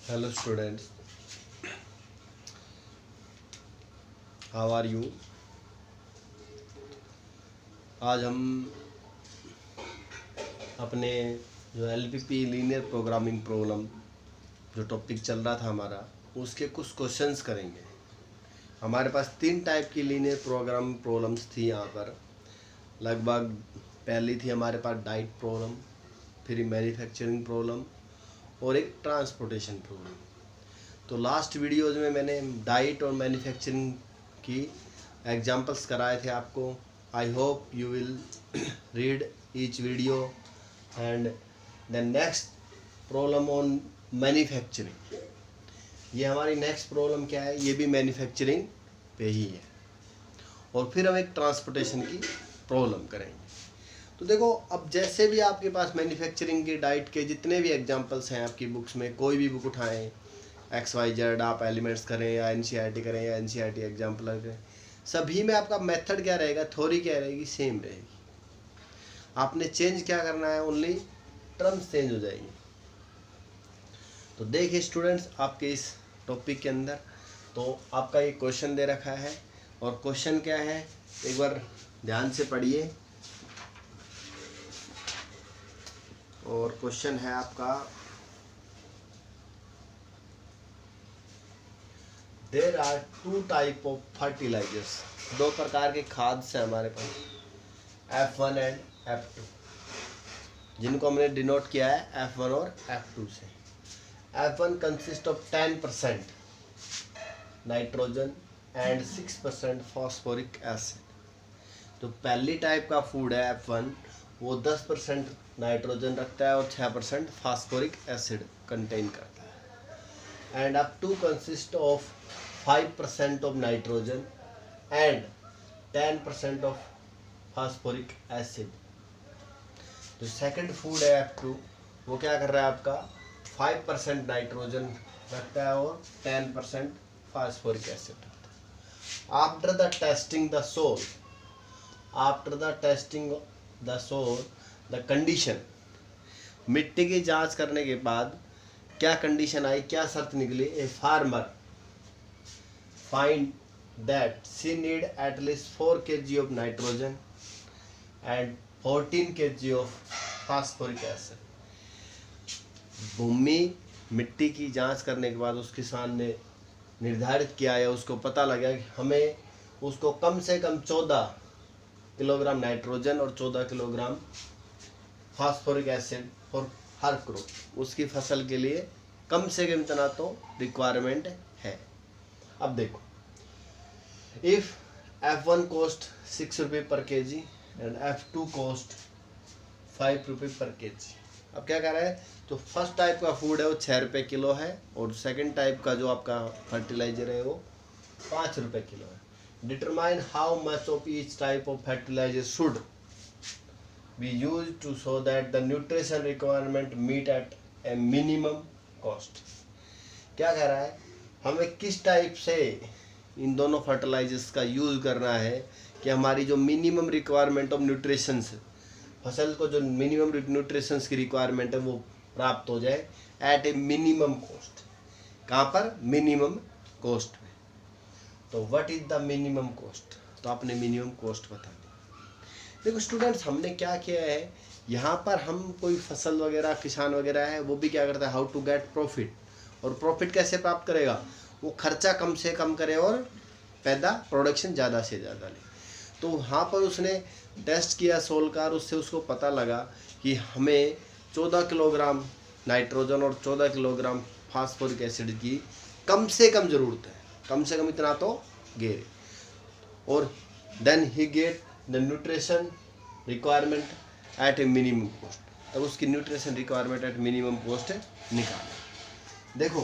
Hello students, how are you? आज हम अपने जो एलपीपी लीनियर प्रोग्रामिंग प्रॉब्लम जो टॉपिक चल रहा था हमारा उसके कुछ क्वेश्चंस करेंगे। हमारे पास 3 टाइप की लीनियर प्रोग्रामिंग प्रॉब्लम्स थी यहाँ पर। लगभग पहली थी हमारे पास डाइट प्रॉब्लम, फिर मैन्युफैक्चरिंग प्रॉब्लम और एक ट्रांसपोर्टेशन प्रॉब्लम। तो लास्ट वीडियोज़ में मैंने डाइट और मैन्युफैक्चरिंग की एग्जांपल्स कराए थे आपको। I hope you will read each video and the next problem on manufacturing. ये हमारी नेक्स्ट प्रॉब्लम क्या है, ये भी मैन्युफैक्चरिंग पे ही है। और फिर हम एक ट्रांसपोर्टेशन की प्रॉब्लम करेंगे। तो देखो, अब जैसे भी आपके पास मैन्युफैक्चरिंग के डाइट के जितने भी एग्जांपल्स हैं आपकी बुक्स में, कोई भी बुक उठाएं, XYZ आप एलिमेंट्स करें या NCERT करें या NCERT एग्जाम्पल करें, सभी में आपका मेथड क्या रहेगा, थ्योरी क्या रहेगी, सेम रहेगी। आपने चेंज क्या करना है, ओनली टर्म्स चेंज हो जाएगी। तो देखिए स्टूडेंट्स, आपके इस टॉपिक के अंदर तो आपका ये क्वेश्चन दे रखा है, और क्वेश्चन क्या है एक बार ध्यान से पढ़िए। और क्वेश्चन है आपका, there are 2 type of fertilizers. 2 प्रकार के खाद से हमारे पास, F1 एंड F2, जिनको हमने डिनोट किया है F1 और F2 से। F1 consist of 10% nitrogen and 6% phosphoric acid. तो पहली टाइप का फूड है F1, वो 10% नाइट्रोजन रखता है और 6% फॉस्फोरिक एसिड कंटेन करता है। And F2 consist of 5% of nitrogen and 10% of phosphoric acid। जो सेकंड फूड है F2, वो क्या कर रहा है, आपका 5% नाइट्रोजन रखता है और 10% फॉस्फोरिक एसिड रखता है। After the testing the soil the condition, मिट्टी की जांच करने के बाद क्या कंडीशन आई, क्या शर्त निकली, a farmer find that she need at least 4 kg of nitrogen and 14 kg of phosphoric acid। भूमि मिट्टी की जांच करने के बाद उस किसान ने निर्धारित किया या उसको पता लगा कि हमें उसको कम से कम 14 किलोग्राम नाइट्रोजन और 14 kilogram phosphoric acid for her crop, उसकी फसल के लिए कम से कम इतना तो रिक्वायरमेंट है। अब देखो, इफ F1 कॉस्ट 6 रुपये पर kg एंड F2 कॉस्ट 5 रुपये पर kg। अब क्या कर रहा है, तो फर्स्ट टाइप का फूड है वो 6 रुपये किलो है, और सेकंड टाइप का जो आपका फर्टिलाइजर है वो 5 रुपये किलो है। Determine how much of each type of fertilizer should be use to so that the nutrition requirement meet at a minimum cost. क्या कह रहा है, हमें किस टाइप से इन दोनों फर्टिलाइजर्स का यूज़ करना है कि हमारी जो मिनिमम रिक्वायरमेंट ऑफ न्यूट्रिशंस, फसल को जो मिनिमम न्यूट्रिशंस की रिक्वायरमेंट है वो प्राप्त हो जाए एट ए मिनिमम कॉस्ट। कहाँ पर, मिनिमम कॉस्ट में। तो what is the minimum cost, तो आपने मिनिमम कॉस्ट बता दी। देखो स्टूडेंट्स, हमने क्या किया है यहाँ पर, हम कोई फसल वगैरह किसान वगैरह है वो भी क्या करता है, हाउ टू गेट प्रॉफिट। और प्रॉफिट कैसे प्राप्त करेगा, वो खर्चा कम से कम करे और पैदा प्रोडक्शन ज़्यादा से ज़्यादा ले। तो वहाँ पर उसने टेस्ट किया सोलकार, उससे उसको पता लगा कि हमें 14 किलोग्राम नाइट्रोजन और 14 किलोग्राम फास्फोरिक एसिड की कम से कम ज़रूरत है, कम से कम इतना तो गेरे। और then he get the nutrition requirement at a minimum cost, तब उसकी nutrition requirement at minimum cost निकालें। देखो,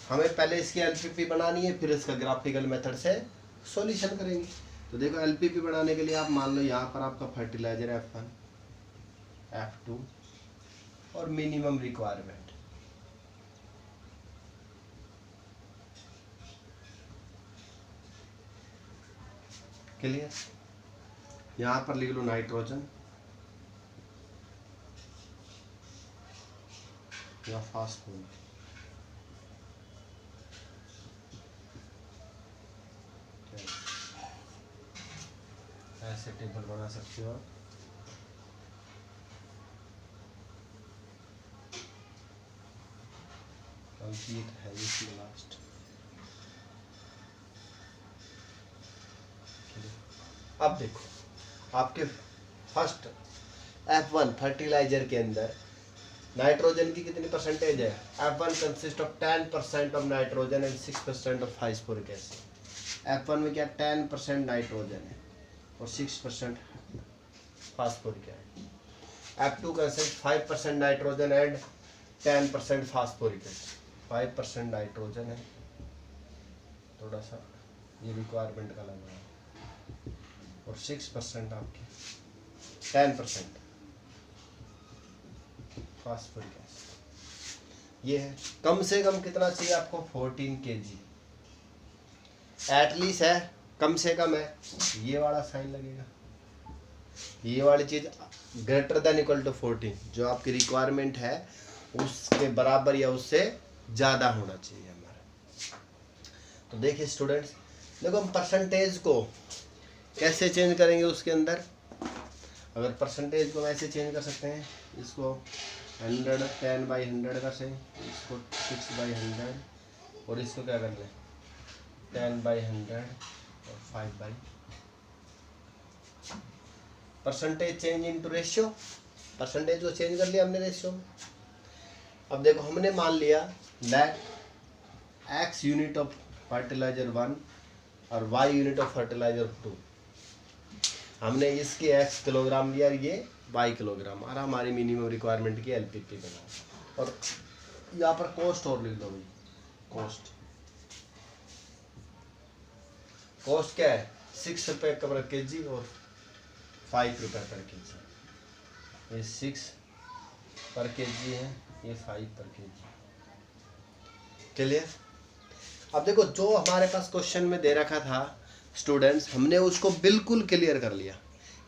हमें पहले इसकी LPP बनानी है, फिर इसका ग्राफिकल मेथड से सॉल्यूशन करेंगे। तो देखो, LPP बनाने के लिए आप मान लो यहाँ पर आपका फर्टिलाइजर है F1, F2 और मिनिमम रिक्वायरमेंट। क्लियर, यहाँ पर लिख लो नाइट्रोजन या फास्फोरस, ऐसे टेबल बना सकते हो आप। कंप्लीट है इसकी लास्ट। अब देखो आपके फर्स्ट F1 फर्टिलाइजर के अंदर नाइट्रोजन की कितनी परसेंटेज है? F1 consist of 10% of nitrogen and 6% of phosphoric acid. F1 में क्या 10% नाइट्रोजन है और 6% phosphoric acid. F2 consist 5% nitrogen and 10% phosphoric acid. 5% nitrogen है, थोड़ा सा ये रिक्वायरमेंट का लग रहा है, और 6% आपकी 10% फास्फोरिक एसिड। ये है। कम से कम कितना चाहिए आपको? 14 kg एटलीस्ट है, कम से कम है, ये वाला साइन लगेगा, ये वाली चीज ग्रेटर देन इक्वल टू 14, जो आपकी रिक्वायरमेंट है उसके बराबर या उससे ज़्यादा होना चाहिए हमारा। तो देखिए स्टूडेंट्स, देखो हम परसेंटेज को कैसे चेंज करेंगे उसके अंदर। अगर परसेंटेज को ऐसे चेंज कर सकते हैं, इसको 100 10/100 कर से, इसको 6/100 और इसको क्या करना है 10/100 और 5/। Percentage change into ratio, percentage को चेंज कर लिया हमने रेशियो में। अब देखो हमने मान लिया that x unit of fertilizer 1 और y यूनिट ऑफ फर्टिलाइजर 2, हमने इसके x किलोग्राम लिया, ये y किलोग्राम, और हमारी मिनिमम रिक्वायरमेंट की LPP बना। और यहाँ पर कॉस्ट और लिख दो भाई, कॉस्ट क्या है 6 रुपये पर kg और 5 रुपये पर kg। ये 6 पर kg है, ये 5 पर kg। क्लियर? अब देखो जो हमारे पास क्वेश्चन में दे रखा था स्टूडेंट्स, हमने उसको बिल्कुल क्लियर कर लिया।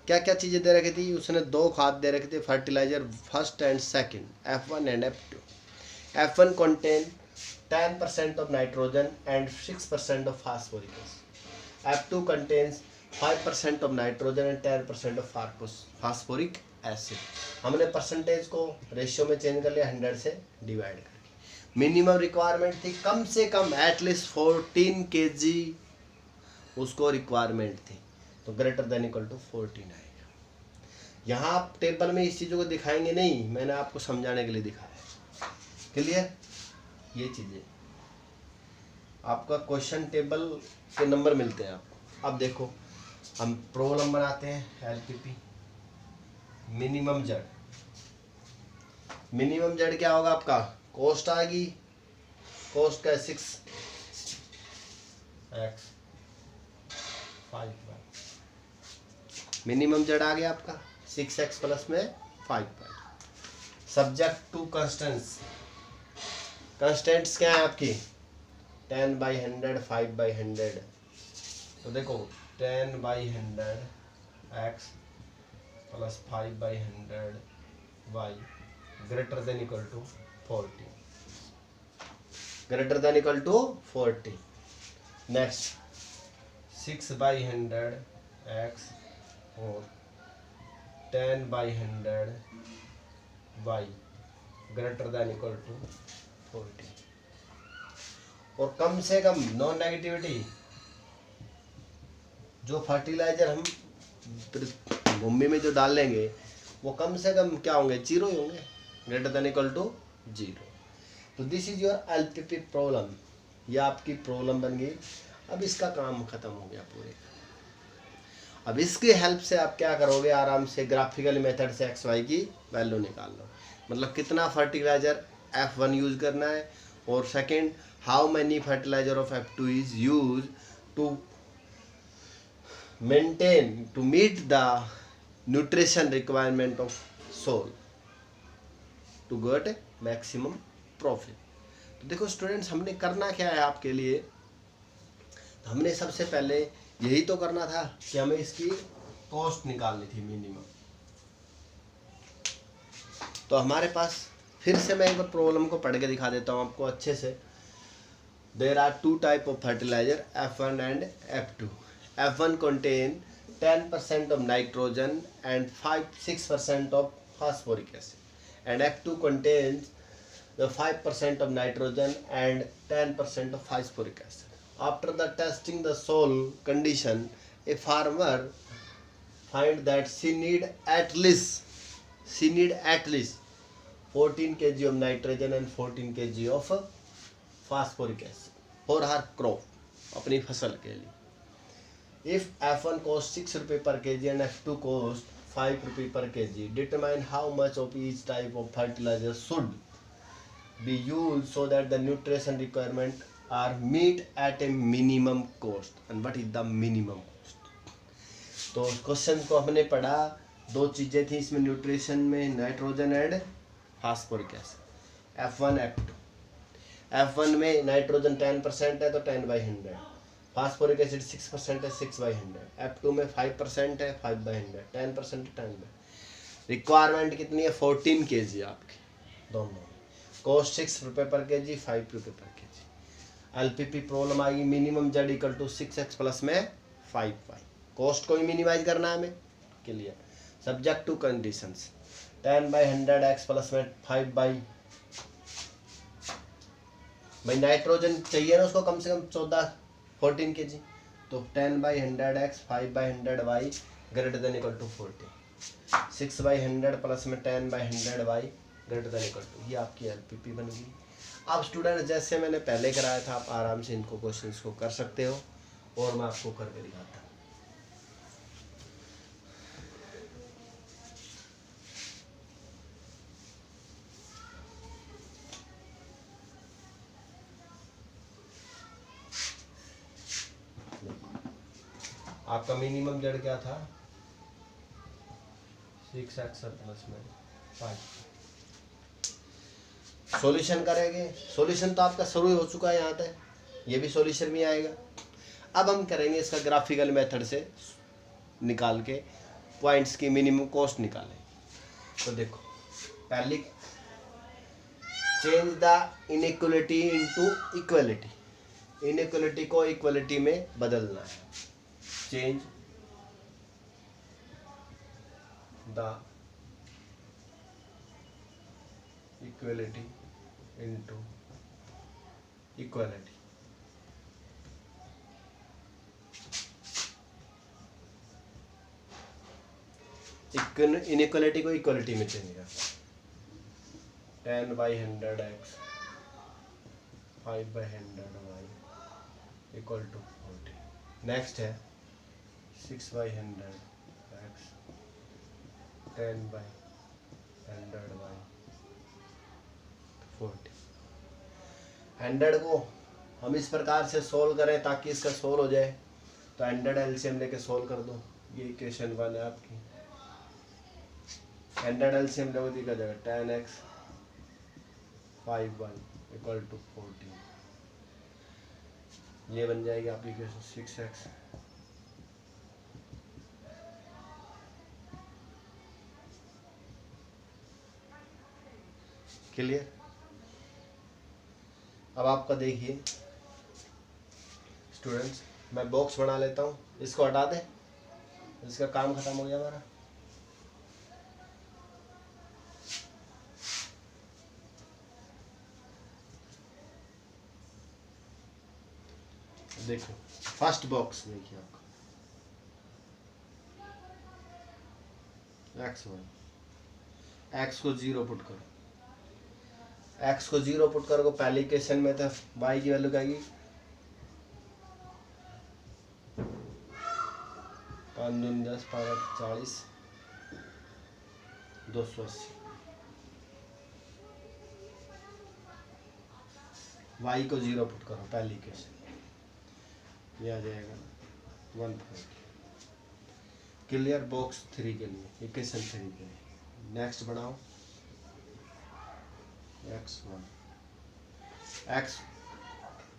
क्या क्या चीज़ें दे रखी थी? उसने 2 खाद दे रखे थे fertilizer first and second, F1 and F2। F1 contain 10% of nitrogen and 6% of phosphoric acid. F2 contains 5% of nitrogen and 10% of phosphoric acid. हमने परसेंटेज को रेशियो में चेंज कर लिया, 100 से डिवाइड करके। मिनिमम रिक्वायरमेंट थी कम से कम एटलीस्ट 14 kg उसको रिक्वायरमेंट थी, तो ग्रेटर देन इक्वल टू 14 आएगा। यहाँ आप टेबल में इस चीज़ों को दिखाएंगे नहीं, मैंने आपको समझाने के लिए दिखाया। क्लियर? ये चीज़ें आपका क्वेश्चन टेबल के नंबर मिलते हैं आपको। अब देखो हम प्रॉब्लम बनाते हैं LPP। Minimum Z, minimum Z क्या होगा आपका? कॉस्ट आएगी, कॉस्ट का 6x 5y। मिनिमम जेड आ गया आपका 6x प्लस में 5y। Subject to constants, constants क्या है आपकी 10/100 5/100। तो देखो 10/100 x plus 5/100 y greater than equal to 40, greater than equal to 40। Next 6/100 x और 10/100 y greater than equal to 40। और कम से कम नॉन नेगेटिविटी, जो फर्टिलाइजर हम भूमि में जो डाल लेंगे वो कम से कम क्या होंगे? 0 ही होंगे, ग्रेटर देन इक्वल टू 0। तो this is your LPP problem. ये आपकी प्रॉब्लम बन गई। अब इसका काम खत्म हो गया पूरे। अब इसकी हेल्प से आप क्या करोगे? आराम से ग्राफिकल मेथड से XY की वैल्यू निकाल लो। मतलब कितना फर्टिलाइजर F1 यूज करना है, और second how many fertilizer of F2 is use to maintain to meet the nutrition requirement of soil to get maximum profit. तो देखो स्टूडेंट्स, हमने करना क्या है आपके लिए? हमने सबसे पहले यही तो करना था कि हमें इसकी कॉस्ट निकालनी थी मिनिमम। तो हमारे पास फिर से मैं एक बार प्रॉब्लम को पढ़ के दिखा देता हूँ आपको अच्छे से। There are 2 type of fertilizer F1 and F2। F1 contain 10% of nitrogen and 6% of phosphoric acid, and F2 contains the 5% of nitrogen and 10% of phosphoric acid. After the testing the soil condition, a farmer find that she need at least 14 kg of nitrogen and 14 kg of phosphoric acid for her crop, अपनी फसल के लिए. If F1 costs 6 रुपये per kg and F2 costs 5 रुपये per kg, determine how much of each type of fertilizer should be used so that the nutrition requirement are meet at a minimum cost. And what is the minimum cost? तो question को हमने पढ़ा, दो चीजें थी इसमें nutrition में, nitrogen and phosphoric acid. F1 F2. F1 में नाइट्रोजन 10% है तो 10/100, फास्फोरिक एसिड 6% है 6/100, F2 में 5% है 5/100, 10% 10/100. रिक्वायरमेंट कितनी है? 14 kg आपकी दोनों. कॉस्ट 6 रुपये पर kg, 5 रुपये पर kg. LPP प्रॉब्लम आएगी, minimum Z equal to 6x plus में 5y. कॉस्ट को ही मिनिमाइज करना है हमें. Clear. Subject to conditions. 10/100x plus में 5 भाई नाइट्रोजन चाहिए ना उसको कम से कम 14 kg, तो 10/100x 5/100y greater than equal to 14. 6/100 plus में 10/100y greater than equal to, ये आपकी एलपीपी बन गई. अब स्टूडेंट जैसे मैंने पहले कराया था, आप आराम से इनको क्वेश्चंस को कर सकते हो और मैं आपको करके दिखाता हूँ. आपका मिनिमम जेड क्या था? 6x प्लस में 5. सॉल्यूशन करेंगे. सॉल्यूशन तो आपका शुरू हो चुका है यहाँ तक, ये भी सॉल्यूशन में आएगा. अब हम करेंगे इसका ग्राफिकल मेथड से निकाल के पॉइंट्स की मिनिमम कॉस्ट निकालें. तो देखो, पहली change the inequality into equality. Inequality को इक्वलिटी में बदलना है. Change the equality into equality. Inequality को इक्वलिटी में चेंज कर. 10/100x 5/100y equal to 40. Next है 6/100x 10/100y 40. 100 को हम इस प्रकार से सोल्व करें ताकि इसका सोल्व हो जाए, तो 100 एलसीएम लेके सोल्व कर दो. ये इक्वेशन 1 है आपकी. 100 एलसीएम लोगे तो क्या जाएगा? 10x 5y equal to 40. ये बन जाएगी आपकी इक्वेशन 6x क्लियर. अब आपका देखिए स्टूडेंट्स, मैं बॉक्स बना लेता हूँ, इसको हटा दें, इसका काम खत्म हो गया हमारा. देखो फर्स्ट बॉक्स देखिए आपका x1. x को 0 पुट करो. x को 0 पुट करो. पहली इक्वेशन में तो y की वैल्यू क्या आएगी? 5 दूनी 10 5 40 280. y को 0 पुट करो पहली इक्वेशन, ये आ जाएगा 140. क्लियर. बॉक्स 3 के लिए, इक्वेशन 3 के लिए. नेक्स्ट बनाओ x1. x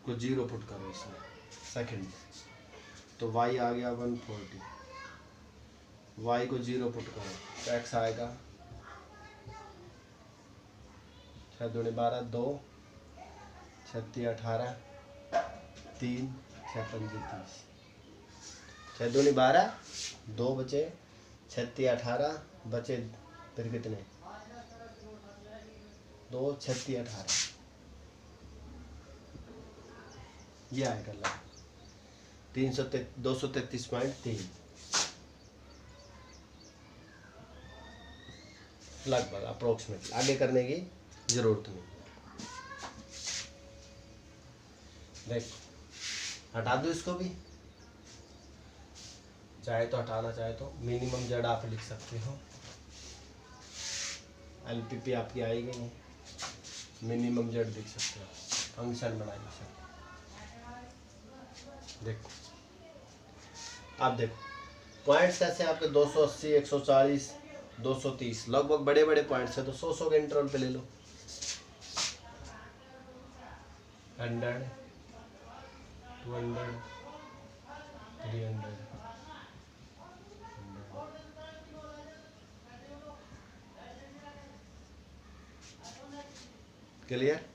को 0 पुट करो इसमें सेकंड, तो y आ गया 140. y को 0 पुट करो तो x आएगा 6 दूनी 12 2 36 18 3 6 5 30. 6 दूनी 12, 2 बचे, 6 तिया 18 बचे, फिर कितने 2 6 तिया 18, ये आएगा लगभग 233.3 लगभग अप्रोक्सीमेटली। आगे करने की जरूरत नहीं। देखो हटा दो इसको भी, चाहे तो हटाना, चाहे तो मिनिमम जेड आप लिख सकते हो। एलपीपी आपकी आएगी नहीं, मिनिमम जेड लिख सकते हो, फंक्शन बना सकते हो। देखो आप देखो पॉइंट्स कैसे आपके 280, 140, 230 लगभग बड़े बड़े पॉइंट्स है, तो 100 के इंटरवल पे ले लो। 100, 200, 300, क्लियर।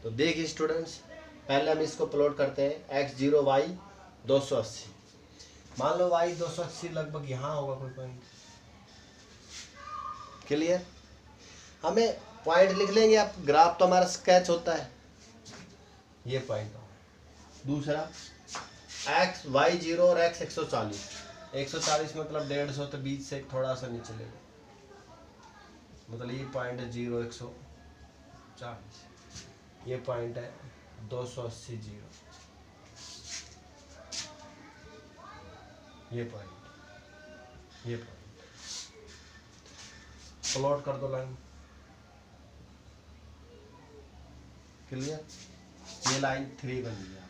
तो देखिए स्टूडेंट्स, पहले हम इसको प्लॉट करते हैं x0 y 280। मान लो y 280 लगभग यहाँ होगा कोई पॉइंट, क्लियर। हमें पॉइंट लिख लेंगे, आप ग्राफ तो हमारा स्केच होता है, ये पॉइंट होगा। दूसरा x y0 और x 140, 140 मतलब 150, तो बीच से थोड़ा सा नीचे ले लो, मतलब ये पॉइंट है 0 140, ये पॉइंट है 280 0, ये पॉइंट प्लॉट कर दो लाइन, क्लियर। ये लाइन 3 बन गई,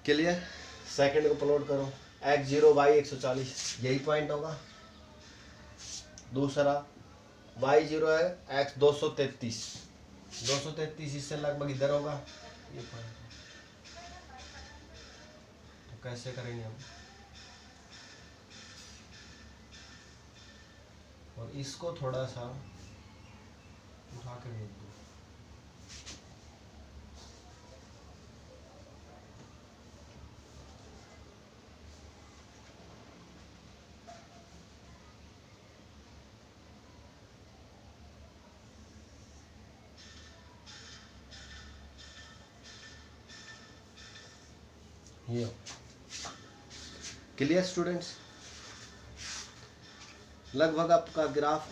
क्लियर। सेकंड को प्लॉट करो, x0 y 140, यही पॉइंट होगा। दूसरा y0 है x 233, 233 इससे लगभग इधर होगा, ये पॉइंट। तो कैसे करेंगे हम, और इसको थोड़ा सा उठा के भेज दो, ये क्लियर स्टूडेंट्स। लगभग आपका ग्राफ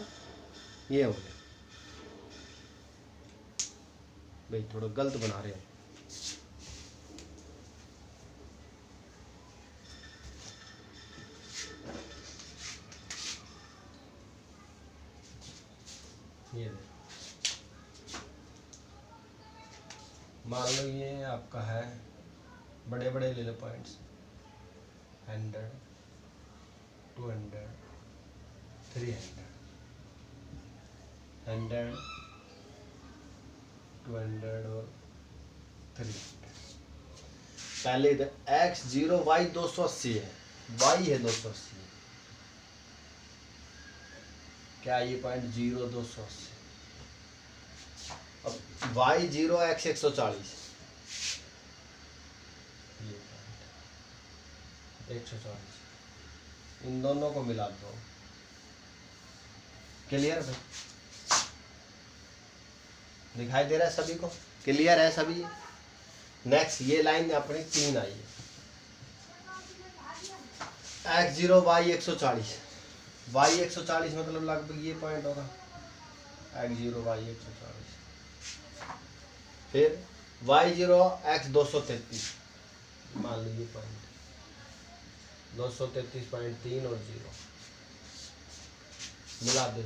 ये हो गया। भाई थोड़ा गलत बना रहे हैं, ये मान लो ये आपका है, बड़े बड़े ले लो पॉइंट्स, 100, 200, 300, 100, 200 और 300। पहले इधर x0 y 280 है, y है 280, क्या ये पॉइंट 0 280। अब y0 x 140, ये पॉइंट 140, इन दोनों को मिला दो, क्लियर भाई, दिखाई दे रहा है सभी को, क्लियर है सभी। नेक्स्ट ये लाइन अपनी 3 आई है, x0 y 140, y 140 मतलब लगभग ये पॉइंट होगा, x0 y 140, फिर y0 x 233, मान लो ये पॉइंट 233.3 और 0 मिला दो,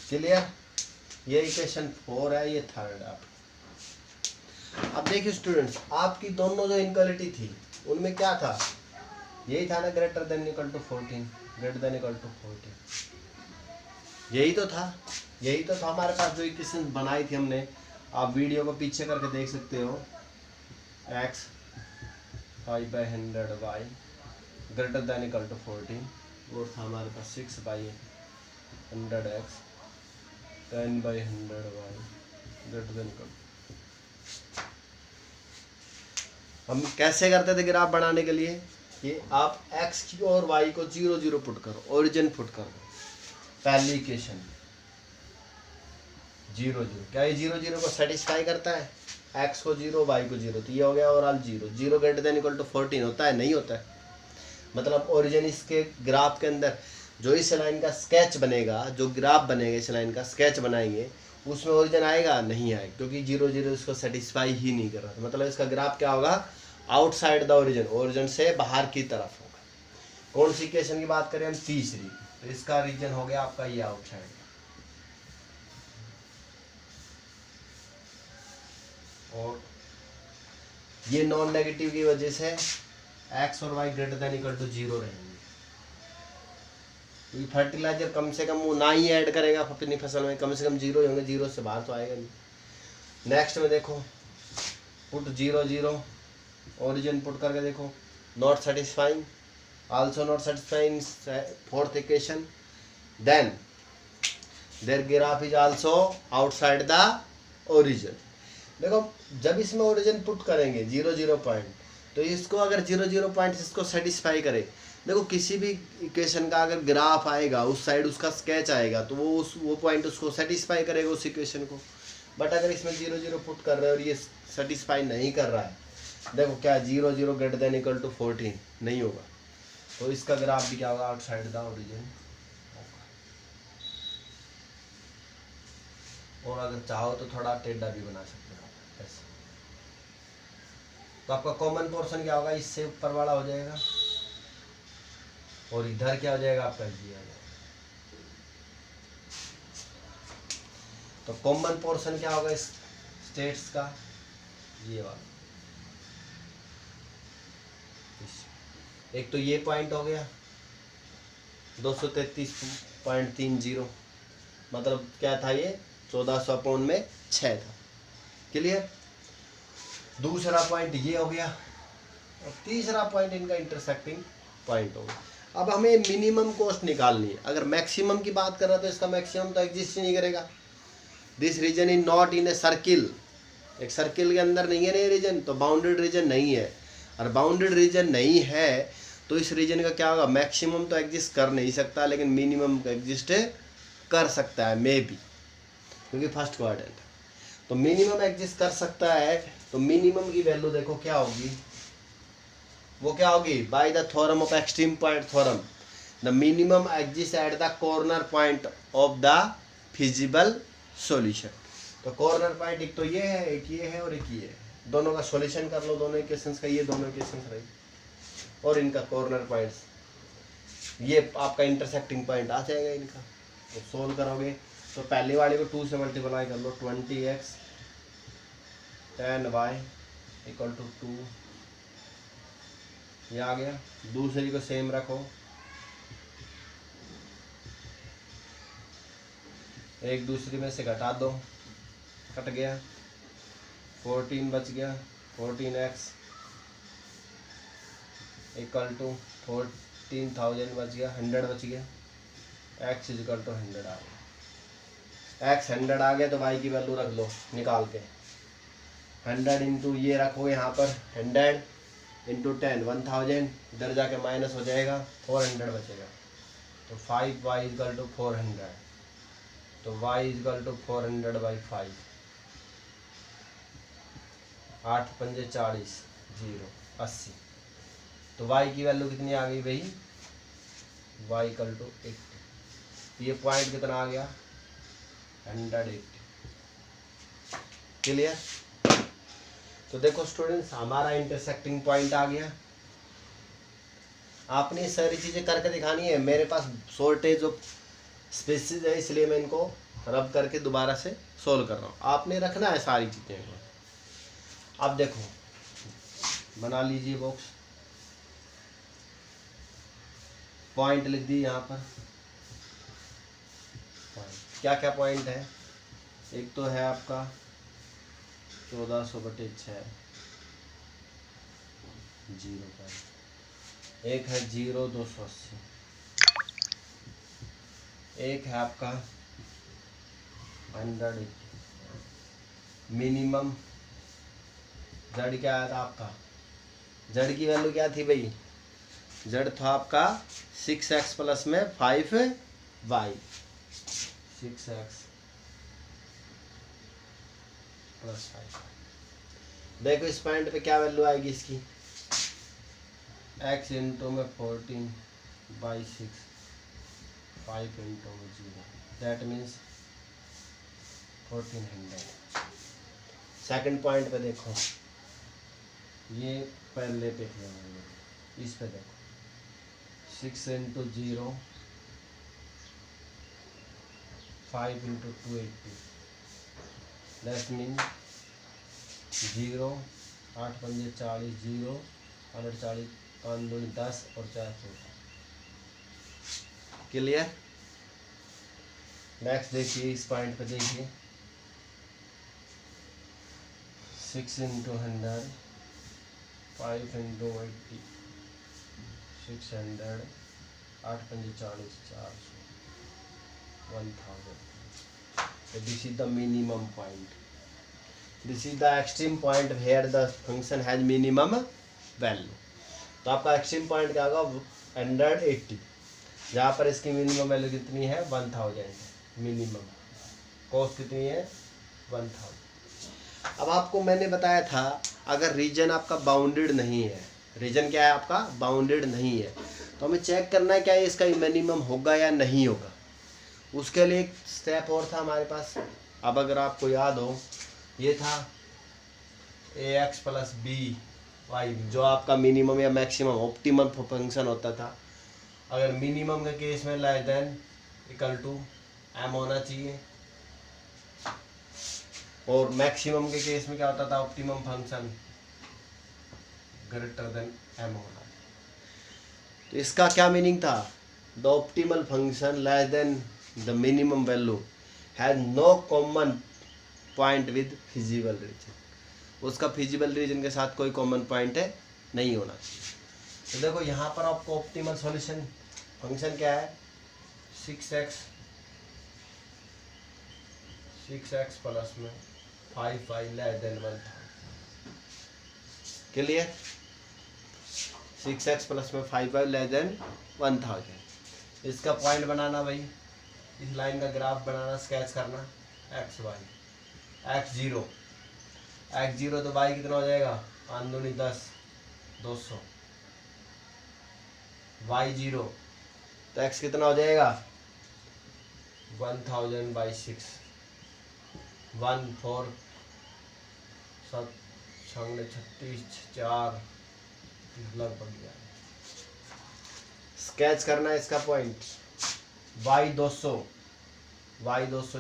क्लियर। ये इक्वेशन 4 है, ये थर्ड है। अब देखिए स्टूडेंट्स, आपकी दोनों जो इनक्वालिटी थी उनमें क्या था, यही था ना, greater than equal to 14, greater than equal to 14, यही तो था हमारे पास जो इक्वेशन बनाई थी हमने। आप वीडियो को पीछे करके देख सकते हो, x 5/100 y greater than equal to 14, और था हमारे पास 6/100 x 10/100 y greater than equal. हम कैसे करते थे ग्राफ बनाने के लिए कि आप x की और y को 0 0 पुट करो, ओरिजिन पुट करो, पहली इक्वेशन 0 0। क्या ये 0 0 को सेटिस्फाई करता है? x को 0 y को 0, तो ये हो गया overall 0 0 greater than equal to 14 होता है? नहीं होता है। मतलब ओरिजिन इसके ग्राफ के अंदर जो इस लाइन का स्केच बनेगा, जो ग्राफ बनेगा इस लाइन का स्केच बनाएंगे, उसमें ओरिजिन आएगा? नहीं आएगा, क्योंकि 0 0 इसको सेटिस्फाई ही नहीं कर रहा था। मतलब इसका ग्राफ क्या होगा? आउटसाइड द ओरिजिन, ओरिजिन से बाहर की तरफ होगा। कौन सी इक्वेशन की बात करें हम? तीसरी। तो इसका रीजन हो गया आपका ये आउटसाइड। और ये नॉन नेगेटिव की वजह से x और y greater than equal to 0 रहेंगे। तो फर्टिलाइजर कम से कम वो ना ही ऐड करेगा अपनी फसल में, कम से कम 0 ही होंगे, 0 से बाहर तो आएगा नहीं। नेक्स्ट में देखो, पुट 0 0, ओरिजिन पुट करके देखो, not satisfying, also not satisfying, fourth equation. Then their graph is also outside the origin. देखो जब इसमें ओरिजिन पुट करेंगे 0 0 पॉइंट, तो इसको अगर 0 0 पॉइंट इसको सेटिस्फाई करे, देखो किसी भी इक्वेशन का अगर ग्राफ आएगा उस साइड उसका स्केच आएगा, तो वो पॉइंट उसको सेटिस्फाई करेगा उस इक्वेशन को। बट अगर इसमें 0 0 पुट कर रहे हैं और ये सेटिस्फाई नहीं कर रहा है, देखो क्या 0 0 ग्रेटर देन इक्वल टू 14 नहीं होगा, तो इसका ग्राफ भी क्या होगा? Outside the origin. और अगर चाहो तो थोड़ा टेढ़ा भी बना सकते हो ऐसे। तो आपका कॉमन पोर्शन क्या होगा? इससे ऊपर वाला हो जाएगा, और इधर क्या हो जाएगा आपका? जी आ जाएगा। तो कॉमन पोर्शन क्या होगा इस स्टेट्स का? ये वाला। एक तो ये पॉइंट हो गया 233.30, मतलब क्या था ये? 1400/6 था। क्लियर? दूसरा पॉइंट ये हो गया, और तीसरा पॉइंट इनका इंटरसेक्टिंग पॉइंट होगा। अब हमें मिनिमम कॉस्ट निकालनी है। अगर मैक्सिमम की बात कर रहा तो इसका मैक्सिमम तो एग्जिस्ट ही नहीं करेगा। This region is not in a circle, एक सर्किल के अंदर नहीं है ना ये रीजन, तो बाउंडेड रीजन नहीं है। और बाउंडेड रीजन नहीं है तो इस रीजन का क्या होगा? मैक्सिमम तो एग्जिस्ट कर नहीं सकता, लेकिन मिनिमम एग्जिस्ट कर सकता है, मे बी, क्योंकि फर्स्ट क्वाड्रेंट है। तो मिनिमम एग्जिस्ट कर सकता है, तो मिनिमम की वैल्यू देखो क्या होगी? वो क्या होगी? By the theorem of extreme point theorem, the minimum exist at the corner point of the feasible solution. तो कॉर्नर पॉइंट एक तो ये है, एक ये है और एक ये है। दोनों का सॉल्यूशन कर लो, दोनों इक्वेशंस का, ये दोनों इक्वेशंस रही, और इनका कॉर्नर पॉइंट्स, ये आपका इंटरसेक्टिंग पॉइंट आ जाएगा इनका। तो सोल्व करोगे तो पहले वाले को 2 से मल्टीप्लाई कर लो, 20x tan y equal to 2, ये आ गया। दूसरी को सेम रखो, एक दूसरी में से घटा दो, कट गया, 14 बच गया, 14x इक्वल टू 14,000 बच गया, 100 बच गया, x इक्वल टू 100 आ गया। x 100 आ गया तो y की वैल्यू रख लो निकाल के, 100 इंटू ये रखो यहाँ पर 100 इंटू 10 1000, इधर जाके माइनस हो जाएगा, 400 बचेगा। तो 5y इक्वल टू 400, तो y इक्वल टू 400/5, 8 पंजे 40, 0 80। तो y की वैल्यू कितनी आ गई भाई? y equal to 80। ये पॉइंट कितना आ गया? 180। क्लियर? तो देखो स्टूडेंट्स, हमारा इंटरसेक्टिंग पॉइंट आ गया। आपने सारी चीज़ें करके दिखानी है। मेरे पास शॉर्टेज ऑफ स्पेसिस है, इसलिए मैं इनको रब करके दोबारा से सोल्व कर रहा हूँ। आपने रखना है सारी चीज़ें। अब देखो, बना लीजिए बॉक्स, पॉइंट लिख दी यहाँ पर। क्या क्या पॉइंट है? एक तो है आपका 1400/6, 0 पॉइंट। एक है 0 280, एक है आपका 180, मिनिमम जेड क्या आया था आपका, जेड की वैल्यू क्या थी भाई, जेड था आपका 6x प्लस में 5y, 6x प्लस 5। देखो इस पॉइंट पे क्या वैल्यू आएगी इसकी, x इंटू में 14/6, 5 इंटू में 0, दैट मीन्स 1400। सेकंड पॉइंट पे देखो, ये पहले पे इस पे देखो 6 इंटू 0, 5 इंटू 280, दैट मीन 0, 8 पंजे 40, 0, 40, 5 दूनी 10 और 4 14। क्लियर। नेक्स्ट देखिए इस पॉइंट पे देखिए 6 इंटू 100, 5 इंटू 80, 600, 8 पंजे 40, 400, 1000। This is the minimum point. This is the extreme point where the function has minimum value. तो आपका एक्सट्रीम पॉइंट क्या होगा 180, जहाँ पर इसकी मिनिमम वैल्यू कितनी है 1000, मिनिमम कॉस्ट कितनी है 1000। अब आपको मैंने बताया था अगर रीजन आपका बाउंडेड नहीं है, रीजन क्या है आपका बाउंडेड नहीं है, तो हमें चेक करना है क्या इसका मिनिमम होगा या नहीं होगा। उसके लिए एक स्टेप और था हमारे पास। अब अगर आपको याद हो ये था ax प्लस बी वाई, जो आपका मिनिमम या मैक्सिमम ऑप्टिमम फंक्शन होता था। अगर मिनिमम के केस में less than equal to m होना चाहिए, और मैक्सिमम के केस में क्या होता था optimum function greater than m होना। तो इसका क्या मीनिंग था, the optimal function less than the minimum value has no common point with feasible region, उसका फिजिबल रीजन के साथ कोई कॉमन पॉइंट है नहीं होना चाहिए। तो देखो यहाँ पर आपको ऑप्टिमल सॉल्यूशन फंक्शन क्या है 6x प्लस में 5y less than 1000। Clear, 6x plus में 5y लेस देन 1000। इसका पॉइंट बनाना भाई, इस लाइन का ग्राफ बनाना, स्केच करना एक्स वाई, एक्स जीरो तो वाई कितना हो जाएगा 5 दूनी 10, 200, वाई जीरो तो एक्स कितना हो जाएगा 1000/6, 1 4 7 36 4 लगभग। स्केच करना है इसका पॉइंट y 200,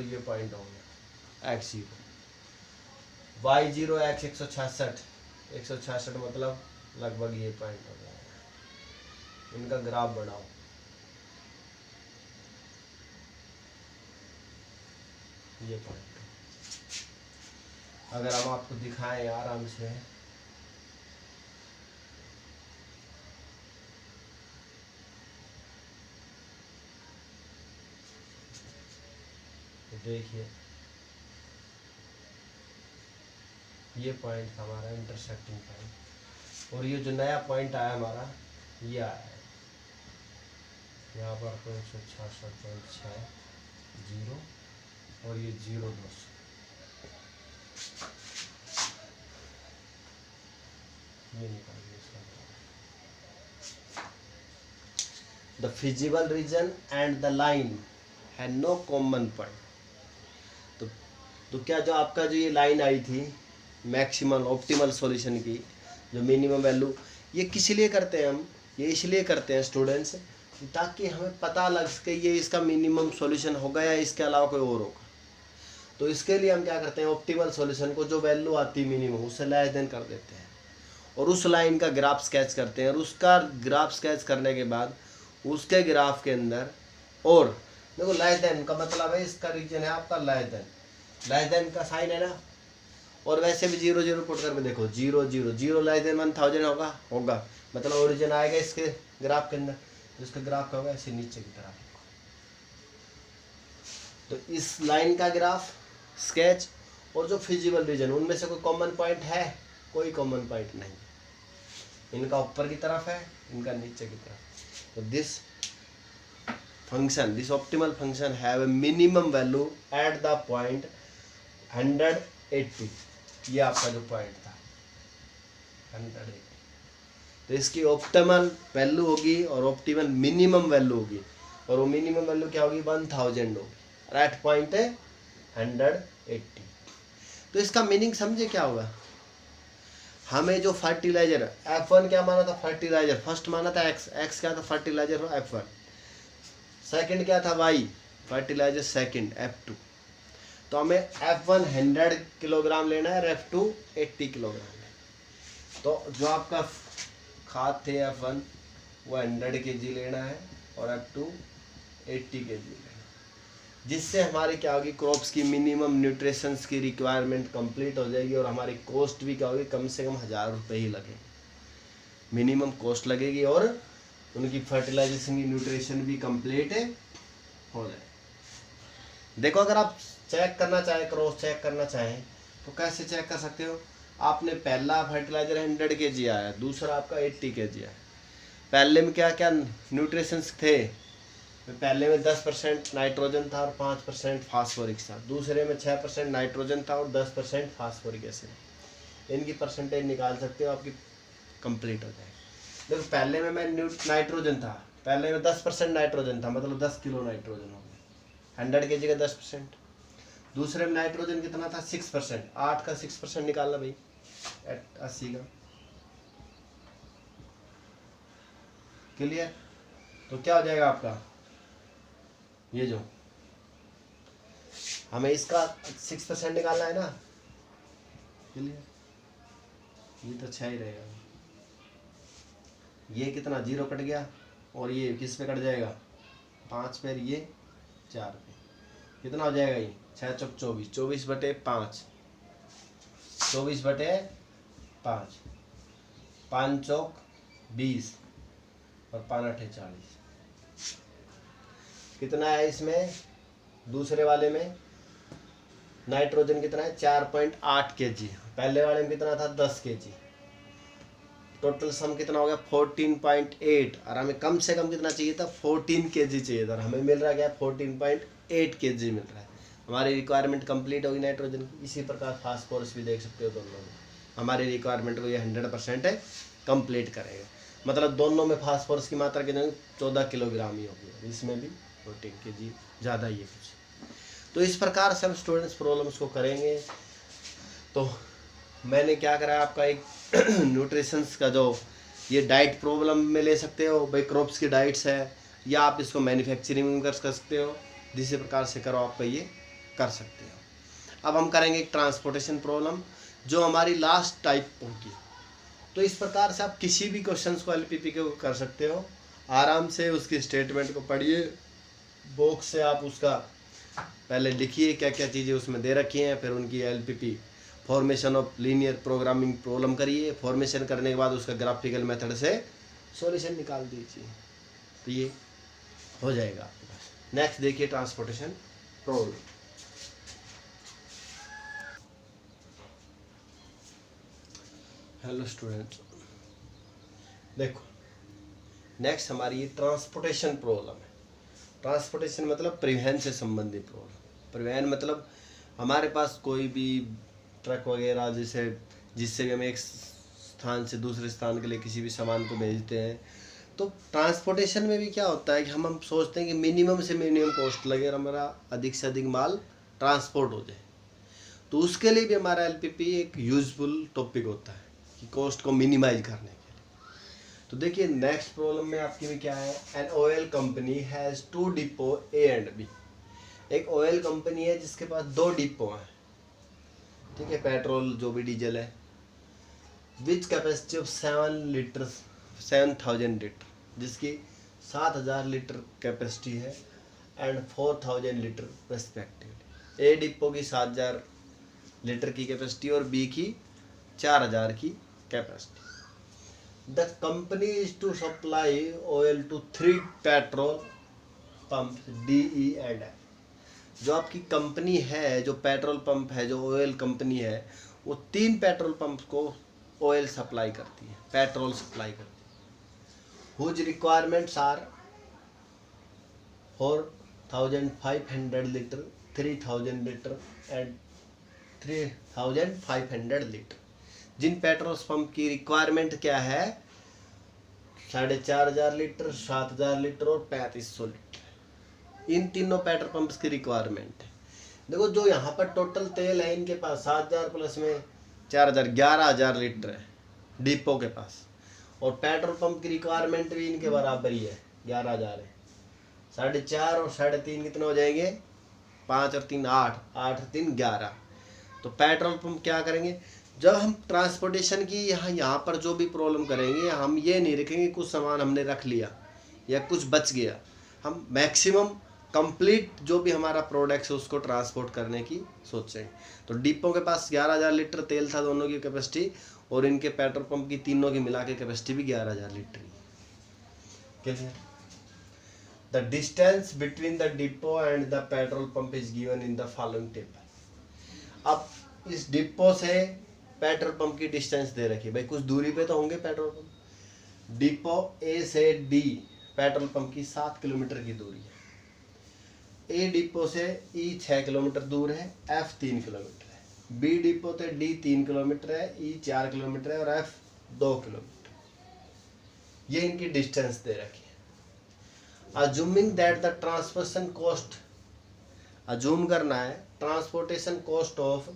ये पॉइंट हो गया x 0, y 0 x 166 मतलब लगभग ये पॉइंट हो गया। इनका ग्राफ बनाओ, ये पॉइंट अगर हम आपको दिखाएं आराम से, देखिए ये पॉइंट हमारा इंटरसेक्टिंग पॉइंट, और ये जो नया पॉइंट आया हमारा ये आया है यहाँ पर 166.6 और ये 0 200। ये निकालिए इसका। The feasible region and the line है नो कॉमन पॉइंट। तो क्या जो आपका जो ये लाइन आई थी मैक्सिमम ऑप्टिमल सॉल्यूशन की जो मिनिमम वैल्यू, ये किस लिए करते हैं हम, ये इसलिए करते हैं स्टूडेंट्स ताकि हमें पता लग सके ये इसका मिनिमम सॉल्यूशन होगा या इसके अलावा कोई और होगा। तो इसके लिए हम क्या करते हैं ऑप्टिमल सॉल्यूशन को जो वैल्यू आती है मिनिमम उससे लेस देन कर देते हैं और उस लाइन का ग्राफ स्केच करते हैं, और उसका ग्राफ स्केच करने के बाद उसके ग्राफ के अंदर, और देखो लेस देन का मतलब है इसका रीजन है आपका लेस देन का साइन है ना, और वैसे भी 0 0 पुट करके देखो 0 0 0 लेस देन 1000 होगा मतलब ओरिजिन आएगा इसके ग्राफ के अंदर, तो इसका ग्राफ क्या होगा ऐसे नीचे की तरफ। तो इस लाइन का ग्राफ स्केच और जो फिजिबल रीजन, उनमें से कोई कॉमन पॉइंट है? कोई कॉमन पॉइंट नहीं, इनका ऊपर की तरफ है, इनका नीचे की तरफ। तो this function, this optimal function have a minimum value at the point 180। ये आपका जो पॉइंट था 180, तो इसकी ऑप्टिमल वैल्यू होगी और ऑप्टिमल मिनिमम वैल्यू होगी, और वो मिनिमम वैल्यू क्या होगी? 1000 होगी एट पॉइंट 180। तो इसका मीनिंग समझे क्या होगा? हमें जो फर्टिलाइजर F1 क्या माना था? फर्टिलाइजर। फर्स्ट माना था X क्या था? Fertiliser F1। सेकंड क्या था? Y, fertilizer second F2। तो हमें F1 100 किलोग्राम लेना है और F2 80 किलोग्राम लेना है। तो जो आपका खाद थे F1 वो 100 kg लेना है और F2 80 kg लेना है, जिससे हमारी क्या होगी? क्रॉप्स की मिनिमम न्यूट्रिशंस की रिक्वायरमेंट कंप्लीट हो जाएगी और हमारी कॉस्ट भी क्या होगी? कम से कम 1000 रुपये ही लगेगी, मिनिमम कॉस्ट लगेगी, और उनकी फर्टिलाइजेशन की न्यूट्रिशन भी कंप्लीट हो जाए। देखो, अगर आप चेक करना चाहें, क्रॉस चेक करना चाहें, तो कैसे चेक कर सकते हो? आपने पहला फर्टिलाइजर 100 kg आया, दूसरा आपका 80 kg आया। पहले में क्या क्या न्यूट्रिशंस थे? पहले में 10% नाइट्रोजन था और 5% फास्फोरिक था। दूसरे में 6% नाइट्रोजन था और 10% फास्फोरिक एसिड। इनकी परसेंटेज निकाल सकते हो, आपकी कंप्लीट हो जाएगी। देखो, पहले में मैं नाइट्रोजन था, पहले में 10% नाइट्रोजन था, मतलब 10 किलो नाइट्रोजन हो गया 100 kg का 10%। दूसरे में नाइट्रोजन कितना था? 6%। 8 का 6% निकालना भाई, 80 का। क्लियर? तो क्या हो जाएगा आपका? ये जो हमें इसका 6% निकालना है ना, क्लियर? ये तो 6 ही रहेगा। ये कितना? 0 कट गया, और ये किस पे कट जाएगा? 5 पे, ये 4 पे। कितना हो जाएगा? ये 6 चौक 24, 24/5, 24/5, 5 चौक 20 और 5 8 40। कितना है इसमें? दूसरे वाले में नाइट्रोजन कितना है? 4.8 kg। पहले वाले में कितना था? 10 kg। टोटल सम कितना हो गया? 14.8। और हमें कम से कम कितना चाहिए था? 14 kg चाहिए था, हमें मिल रहा क्या? 14.8 kg मिल रहा है। हमारी रिक्वायरमेंट कंप्लीट होगी नाइट्रोजन की। इसी प्रकार फास्फोरस भी देख सकते हो, दोनों में हमारी रिक्वायरमेंट को ये 100% कंप्लीट करेगा। मतलब दोनों में फास्फोरस की मात्रा कितनी? 14 किलोग्राम ही होगी, इसमें भी 14 kg ज़्यादा ही है कुछ। तो इस प्रकार से हम स्टूडेंट्स प्रॉब्लम्स को करेंगे। तो मैंने क्या करा, आपका एक न्यूट्रिशंस का जो ये डाइट प्रॉब्लम में ले सकते हो भाई, क्रॉप्स की डाइट्स है, या आप इसको मैन्युफैक्चरिंग में कर सकते हो, जिस प्रकार से करो आपका ये कर सकते हो। अब हम करेंगे एक ट्रांसपोर्टेशन प्रॉब्लम, जो हमारी लास्ट टाइप होगी। तो इस प्रकार से आप किसी भी क्वेश्चंस को एलपीपी के कर सकते हो। आराम से उसकी स्टेटमेंट को पढ़िए, बॉक्स से आप उसका पहले लिखिए क्या क्या चीज़ें उसमें दे रखी हैं, फिर उनकी LPP formation of linear programming problem करिए। फॉर्मेशन करने के बाद उसका ग्राफिकल मेथड से सॉल्यूशन निकाल दीजिए, तो ये हो जाएगा आपके पास। नेक्स्ट देखिए ट्रांसपोर्टेशन प्रॉब्लम। हेलो स्टूडेंट्स, देखो नेक्स्ट हमारी ये ट्रांसपोर्टेशन प्रॉब्लम है। ट्रांसपोर्टेशन मतलब परिवहन से संबंधित प्रॉब्लम। परिवहन मतलब हमारे पास कोई भी ट्रक वगैरह जिससे भी हम एक स्थान से दूसरे स्थान के लिए किसी भी सामान को भेजते हैं। तो ट्रांसपोर्टेशन में भी क्या होता है कि हम सोचते हैं कि मिनिमम से मिनिमम कॉस्ट लगे और हमारा अधिक से अधिक माल ट्रांसपोर्ट हो जाए। तो उसके लिए भी हमारा एलपीपी एक यूजफुल टॉपिक होता है कि कॉस्ट को मिनिमाइज करने के लिए। तो देखिए नेक्स्ट प्रॉब्लम में आपकी में क्या है, an oil company has 2 depot A and B. एक ऑयल कंपनी है जिसके पास 2 डिपो हैं, ठीक है, पेट्रोल जो भी डीजल है, विच कैपेसिटी ऑफ 7,000 लीटर, जिसकी 7,000 लीटर कैपेसिटी है and 4,000 litre respectively. A depot की 7,000 लीटर की कैपेसिटी और बी की 4,000 की capacity. The company is to supply oil to 3 petrol pump DE and F। जो आपकी कंपनी है, जो पेट्रोल पंप है, जो ऑयल कंपनी है, वो 3 पेट्रोल पंप को ऑयल सप्लाई करती है, पेट्रोल सप्लाई करती है। Whose requirements are 4500 litre, 3000 litre and 3500 litre. जिन पेट्रोल पंप की रिक्वायरमेंट क्या है, 4500 लीटर, 7000 लीटर और 3500 लीटर। इन तीनों पेट्रोल पंप्स की रिक्वायरमेंट है। देखो जो यहाँ पर टोटल तेल है इनके पास 7000 प्लस में 4000, 11000 लीटर है डिपो के पास, और पेट्रोल पंप की रिक्वायरमेंट भी इनके बराबर ही है, 11000 है। 4.5 और 3.5 कितने हो जाएंगे, 5 और 3 8, 8 और 3 11। तो पेट्रोल पंप क्या करेंगे, जब हम ट्रांसपोर्टेशन की यहाँ पर जो भी प्रॉब्लम करेंगे, हम ये नहीं रखेंगे कुछ सामान हमने रख लिया या कुछ बच गया, हम मैक्सिमम कंप्लीट जो भी हमारा प्रोडक्ट्स है उसको ट्रांसपोर्ट करने की सोचें। तो डिपो के पास 11000 लीटर तेल था दोनों की कैपेसिटी, और इनके पेट्रोल पंप की तीनों की मिला के कैपेसिटी भी 11000 litre he. The distance between the depot and the petrol pump is given in the following table. अब इस डिपो से पेट्रोल पंप की डिस्टेंस दे रखी है, भाई कुछ दूरी पे तो होंगे पेट्रोल पंप। डिपो ए से डी पेट्रोल पंप की 7 किलोमीटर की दूरी है। ए डिपो से ई 6 किलोमीटर दूर है, एफ 3 किलोमीटर है। बी डिपो से डी 3 किलोमीटर है, ई 4 किलोमीटर है और एफ 2 किलोमीटर। ये इनकी डिस्टेंस दे रखी है। Assuming that the transportation cost, assume करना है transportation cost of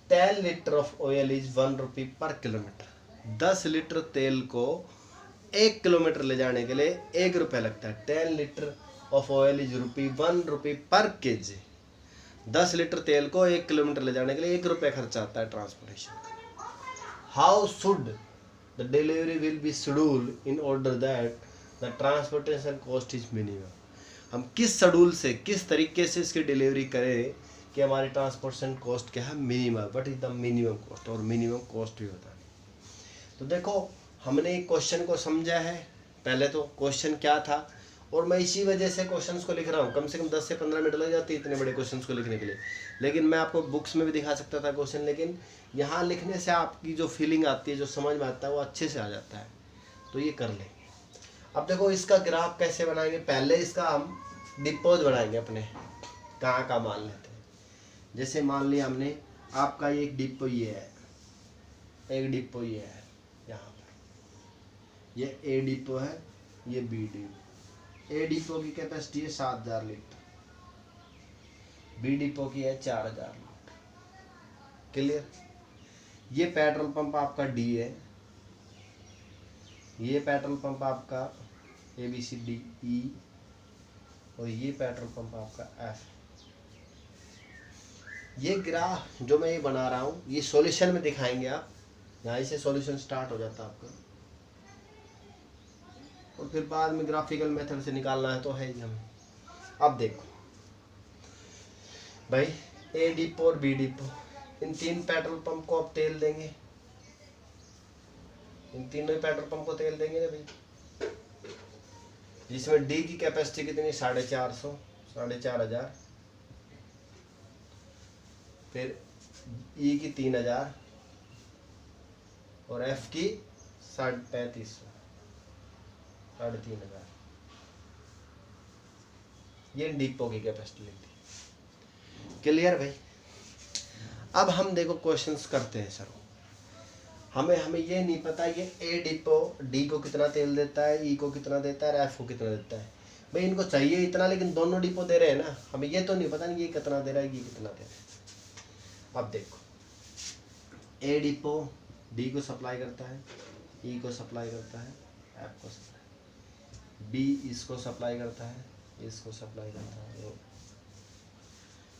10 litre of oil is 1 रुपी पर किलोमीटर। 10 लीटर तेल को 1 किलोमीटर ले जाने के लिए 1 रुपया लगता है। 10 लीटर ऑफ ऑयल इज 1 रुपी पर केजी। 10 लीटर तेल को 1 किलोमीटर ले जाने के लिए 1 रुपया खर्चा आता है transportation. How should the delivery will be schedule in order that the transportation cost is minimum. हम किस शेड्यूल से, किस तरीके से इसकी डिलीवरी करें कि हमारी ट्रांसपोर्टेशन कॉस्ट क्या है, minimum. What is the minimum cost, और मिनिमम कॉस्ट भी बतानी। तो देखो हमने एक क्वेश्चन को समझा है, पहले तो क्वेश्चन क्या था, और मैं इसी वजह से क्वेश्चंस को लिख रहा हूँ। कम से कम 10 से 15 मिनट लग जाती है इतने बड़े क्वेश्चंस को लिखने के लिए, लेकिन मैं आपको बुक्स में भी दिखा सकता था क्वेश्चन, लेकिन यहाँ लिखने से आपकी जो फीलिंग आती है, जो समझ में आता है, वो अच्छे से आ जाता है। तो ये कर लेंगे। अब देखो इसका ग्राफ कैसे बनाएंगे, पहले इसका हम डिपोज बनाएंगे अपने, कहाँ का मान लेते हैं। जैसे मान लिया हमने, आपका एक डिपो ये है, एक डिपो ये है, यहाँ पर ये ए डिपो है, ये बी डिपो। ए डिपो की कैपेसिटी है 7000 लीटर, बी डिपो की है 4000 लीटर। क्लियर। ये पेट्रोल पंप आपका डी है, ये पेट्रोल पंप आपका A B C D E, और ये पेट्रोल पंप आपका एफ। ये ग्राफ जो मैं ये बना रहा हूँ, ये सॉल्यूशन में दिखाएंगे आप, यहाँ से सॉल्यूशन स्टार्ट हो जाता है आपका, और फिर बाद में ग्राफिकल मेथड से निकालना है तो है ही हमें। अब देखो भाई, ए डिपो और बी डिपो, इन 3 पेट्रोल पंप को आप तेल देंगे, इन तीनों ही पेट्रोल पंप को तेल देंगे ना भाई, जिसमें डी की कैपेसिटी कितनी, 450, 4500, फिर ई की 3000 और एफ की 3500, 3500। ये डिपो की कैपेसिटी लगती है। क्लियर भाई। अब हम देखो क्वेश्चंस करते हैं सर। हमें ये नहीं पता ये ए डिपो डी को कितना तेल देता है, ई को कितना देता है, एफ को कितना देता है। भाई इनको चाहिए इतना, लेकिन दोनों डिपो दे रहे हैं ना, हमें ये तो नहीं पता नहीं ये कितना दे रहा है, ये कितना दे रहा है। अब देखो, ए डिपो डी को सप्लाई करता है, ई को सप्लाई करता है, एफ को सप्लाई, बी इसको सप्लाई करता है, इसको सप्लाई करता है।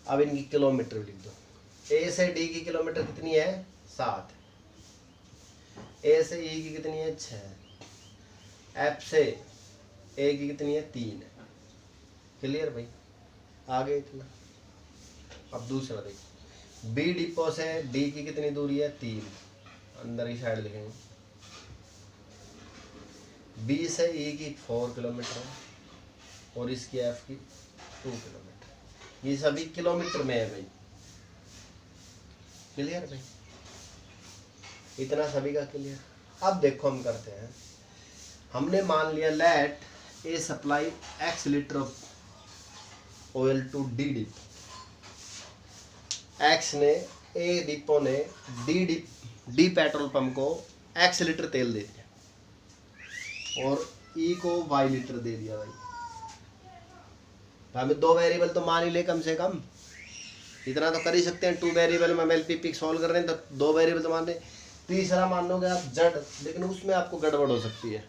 अब इनकी किलोमीटर लिख दो। ए से डी की किलोमीटर कितनी है, 7। ए से ई की कितनी है, 6। एफ से ए की कितनी है, 3। क्लियर भाई, आगे इतना। अब दूसरा देखो, बी डिपो से डी की कितनी दूरी है, 3, अंदर की साइड लिखेंगे। बी से ई की 4 किलोमीटर है, और इसकी एफ की 2 किलोमीटर। ये सभी किलोमीटर में है भाई, क्लियर भाई, इतना सभी का क्लियर। अब देखो हम करते हैं, हमने मान लिया let A supply x litre of oil to D dip, x ने ए डिपो ने डी पेट्रोल पंप को x लीटर तेल दे दिया और ई को y लीटर दे दिया भाई। हमें दो वेरिएबल तो मान ही ले कम से कम, इतना तो कर ही सकते हैं। टू वेरिएबल में हम एलपीपी सॉल्व कर रहे हैं तो दो वेरिएबल तो मान रहे। तीसरा मान लोगे आप जड़, लेकिन उसमें आपको गड़बड़ हो सकती है,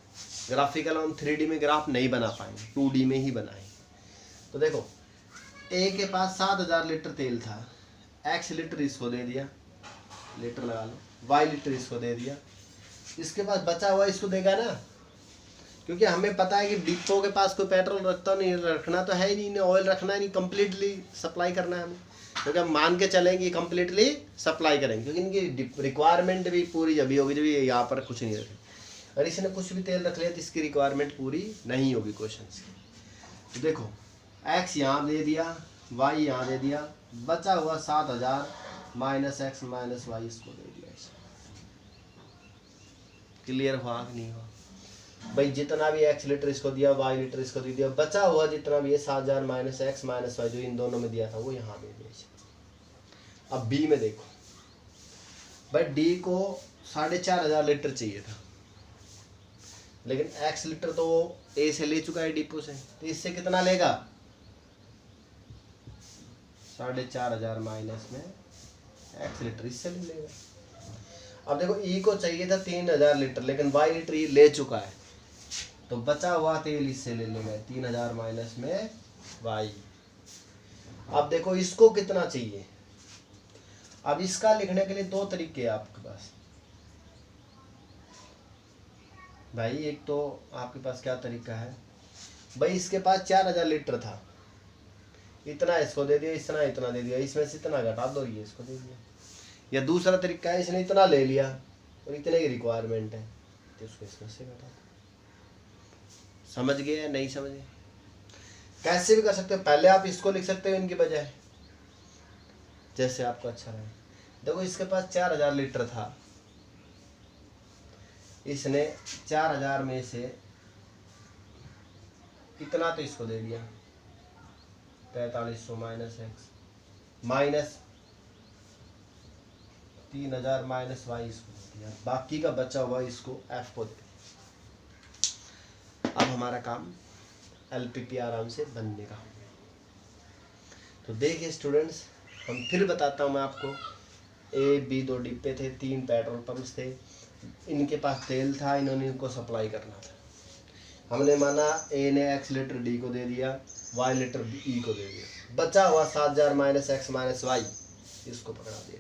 ग्राफिकल हम 3D में ग्राफ नहीं बना पाएंगे, 2D में ही बनाएंगे। तो देखो ए के पास 7000 लीटर तेल था, x लीटर इसको दे दिया, लीटर लगा लो, y लीटर इसको दे दिया, इसके पास बचा हुआ इसको देगा ना, क्योंकि हमें पता है कि डिपो के पास कोई पेट्रोल रखता नहीं, रखना तो है ही नहीं, ऑयल रखना है नहीं, कंप्लीटली सप्लाई करना है हमें, क्योंकि हम मान के चलेंगे कंप्लीटली सप्लाई करेंगे, क्योंकि इनकी रिक्वायरमेंट भी पूरी जब होगी जब ये यहाँ पर कुछ नहीं रखे। अगर इसने कुछ भी तेल रख लिया तो इसकी रिक्वायरमेंट पूरी नहीं होगी क्वेश्चन की। तो देखो x यहाँ दे दिया, y यहाँ दे दिया, बचा हुआ 7000 माइनस x माइनस y इसको दे दिया। क्लियर हुआ कि नहीं हुआ भाई? जितना भी x लीटर इसको दिया, y लीटर इसको दे दिया, बचा हुआ जितना भी है 7000 माइनस x माइनस y जो इन दोनों में दिया था वो यहाँ दे दिया। अब b में देखो भाई, d को 4500 लीटर चाहिए था, लेकिन x लीटर तो वो a से ले चुका है डिपो से, तो इससे कितना लेगा? 4500 माइनस में x लीटर इससे ले लेगा। अब देखो e को चाहिए था 3000 लीटर, लेकिन y लीटर ये ले चुका है, तो बचा हुआ तेल इससे ले लेगा 3000 माइनस में y। अब देखो इसको कितना चाहिए, अब इसका लिखने के लिए दो तरीके हैं आपके पास भाई। एक तो आपके पास क्या तरीका है भाई, इसके पास 4000 लीटर था, इतना इसको दे दिया, इतना दे दिया, इसमें से इतना घटा दो, ये इसको दे दिया। या दूसरा तरीका है, इसने इतना ले लिया और इतने की रिक्वायरमेंट है तो उसको इसमें से घटा दो। समझ गए या नहीं समझे? कैसे भी कर सकते हो, पहले आप इसको लिख सकते हो इनकी बजाय, जैसे आपको अच्छा लगे। देखो इसके पास 4000 लीटर था, इसने 4000 में से इतना तो इसको दे दिया 4500 minus x minus 3000 minus y इसको दे दिया, बाकी का बचा हुआ इसको f को दे दिया। अब हमारा काम एलपीपी आराम से बनने का हो गया। तो देखिए स्टूडेंट्स, हम फिर बताता हूँ मैं आपको, ए बी दो डिब्बे थे, 3 पेट्रोल पंप्स थे, इनके पास तेल था, इन्होंने इनको सप्लाई करना था। हमने माना ए ने x लीटर डी को दे दिया, y लीटर ई को दे दिया, बचा हुआ 7000 माइनस x माइनस y इसको पकड़ा दिया।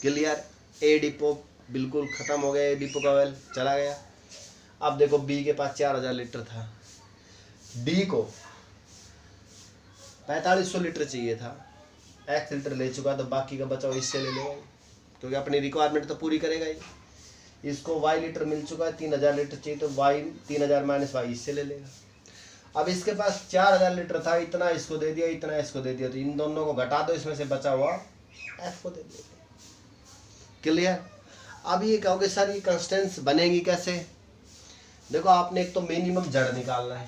क्लियर? ए डिपो बिल्कुल खत्म हो गया, ए डिपो का ऑयल चला गया। अब देखो बी के पास 4000 लीटर था, डी को 4500 लीटर चाहिए था, x लीटर ले चुका, तो बाकी का बचा हुआ इससे ले लेगा, क्योंकि अपनी रिक्वायरमेंट तो पूरी करेगा ही। इसको y लीटर मिल चुका है, 3000 लीटर चाहिए, तो y 3000 माइनस y इससे ले लेगा। अब इसके पास 4000 लीटर था, इतना इसको दे दिया, इतना इसको दे दिया, तो इन दोनों को घटा दो, इसमें से बचा हुआ f को दे दिया। क्लियर? अब ये कहोगे सर ये कंस्टेंट्स बनेगी कैसे? देखो आपने एक तो मिनिमम जड़ निकालना है।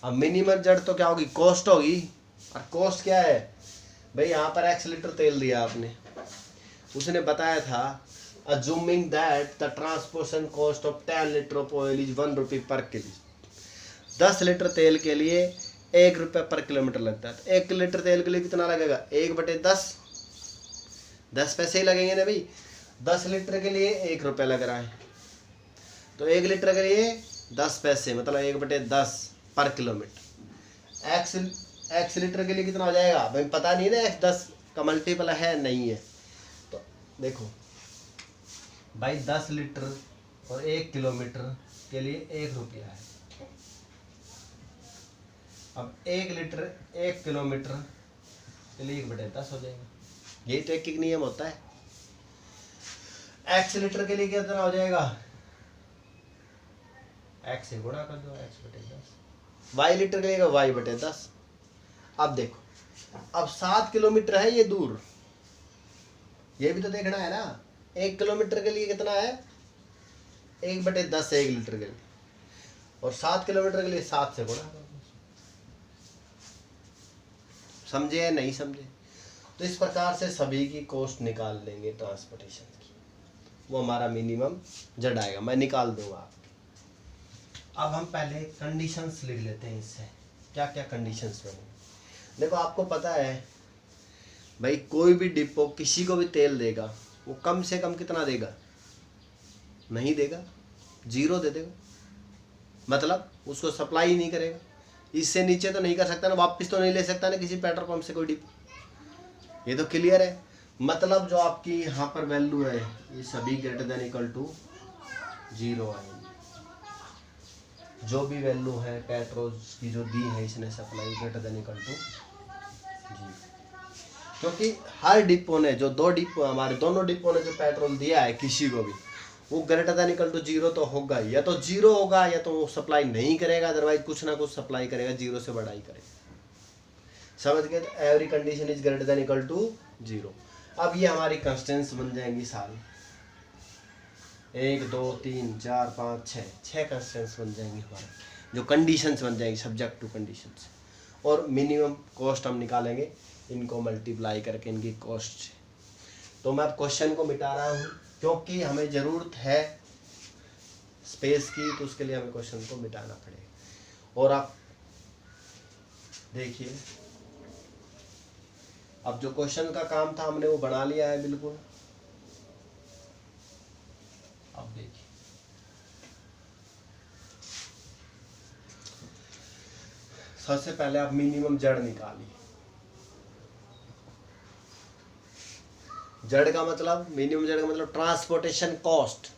अब मिनिमम जड़ तो क्या होगी? कॉस्ट होगी। और कॉस्ट क्या है भाई? यहाँ पर x लीटर तेल दिया आपने, उसने बताया था assuming that the transportation cost of 10 litre of oil is 1 रुपये पर किलो। 10 लीटर तेल के लिए 1 रुपये पर किलोमीटर लगता है, तो 1 लीटर तेल के लिए कितना लगेगा? 1/10, 10 पैसे ही लगेंगे ना भाई। 10 लीटर के लिए 1 रुपये लग रहा है, तो 1 लीटर के लिए 10 पैसे, मतलब 1/10 पर किलोमीटर। एक्स लीटर के लिए कितना हो जाएगा भाई? पता नहीं ना, x 10 का मल्टीपल है नहीं है, तो देखो भाई 10 लीटर और 1 किलोमीटर के लिए 1 रुपया है। अब 1 लीटर 1 किलोमीटर के लिए 1/10 हो जाएगा। यही तो एक नियम होता है। x लीटर के लिए कितना हो जाएगा? x से गुणा कर दो, x/10। y लीटर के लिए y बटे 10। अब देखो, अब 7 किलोमीटर है ये दूर, ये भी तो देखना है ना। 1 किलोमीटर के लिए कितना है, 1/10 1 लीटर के लिए, और 7 किलोमीटर के लिए 7 से गुणा। समझे या नहीं समझे? तो इस प्रकार से सभी की कॉस्ट निकाल लेंगे ट्रांसपोर्टेशन की, वो हमारा मिनिमम जड़ आएगा, मैं निकाल दूंगा। अब हम पहले कंडीशंस लिख लेते हैं इससे, क्या क्या कंडीशंस बनेंगे। देखो आपको पता है भाई, कोई भी डिपो किसी को भी तेल देगा, वो कम से कम कितना देगा, नहीं देगा, 0 दे देगा, मतलब उसको सप्लाई ही नहीं करेगा। इससे नीचे तो नहीं कर सकता ना, वापस तो नहीं ले सकता ना किसी पेट्रोल पंप से कोई डिपो, ये तो क्लियर है। मतलब जो आपकी यहाँ पर वैल्यू है, ये सभी ग्रेटर देन इक्वल टू 0 आएंगे। जो भी वैल्यू है पेट्रोल की जो दी है इसने supply, greater than equal to 0, क्योंकि हर डिपो ने, जो 2 डिपो हमारे दोनों डिपो ने जो पेट्रोल दिया है किसी को भी, वो ग्रेटर देन इक्वल टू 0 तो होगा, या तो 0 होगा या तो वो सप्लाई नहीं करेगा, अदरवाइज कुछ ना कुछ सप्लाई करेगा, 0 से बड़ा ही करेगा। समझ गए? तो every condition is greater than equal to 0। अब ये हमारी कंस्टेंट्स बन जाएंगी सारी, 1 2 3 4 5 6 कंस्टेंट्स बन जाएंगी हमारे, जो कंडीशंस बन जाएंगी सब्जेक्ट टू कंडीशंस। और मिनिमम कॉस्ट हम निकालेंगे इनको मल्टीप्लाई करके इनकी कॉस्ट से। तो मैं अब क्वेश्चन को मिटा रहा हूँ क्योंकि हमें ज़रूरत है स्पेस की, तो उसके लिए हमें क्वेश्चन को मिटाना पड़ेगा। और आप देखिए, अब जो क्वेश्चन का काम था हमने वो बना लिया है बिल्कुल। अब देखिए, सबसे पहले आप मिनिमम जड़ निकालिए। जड़ का मतलब, मिनिमम जड़ का मतलब ट्रांसपोर्टेशन कॉस्ट।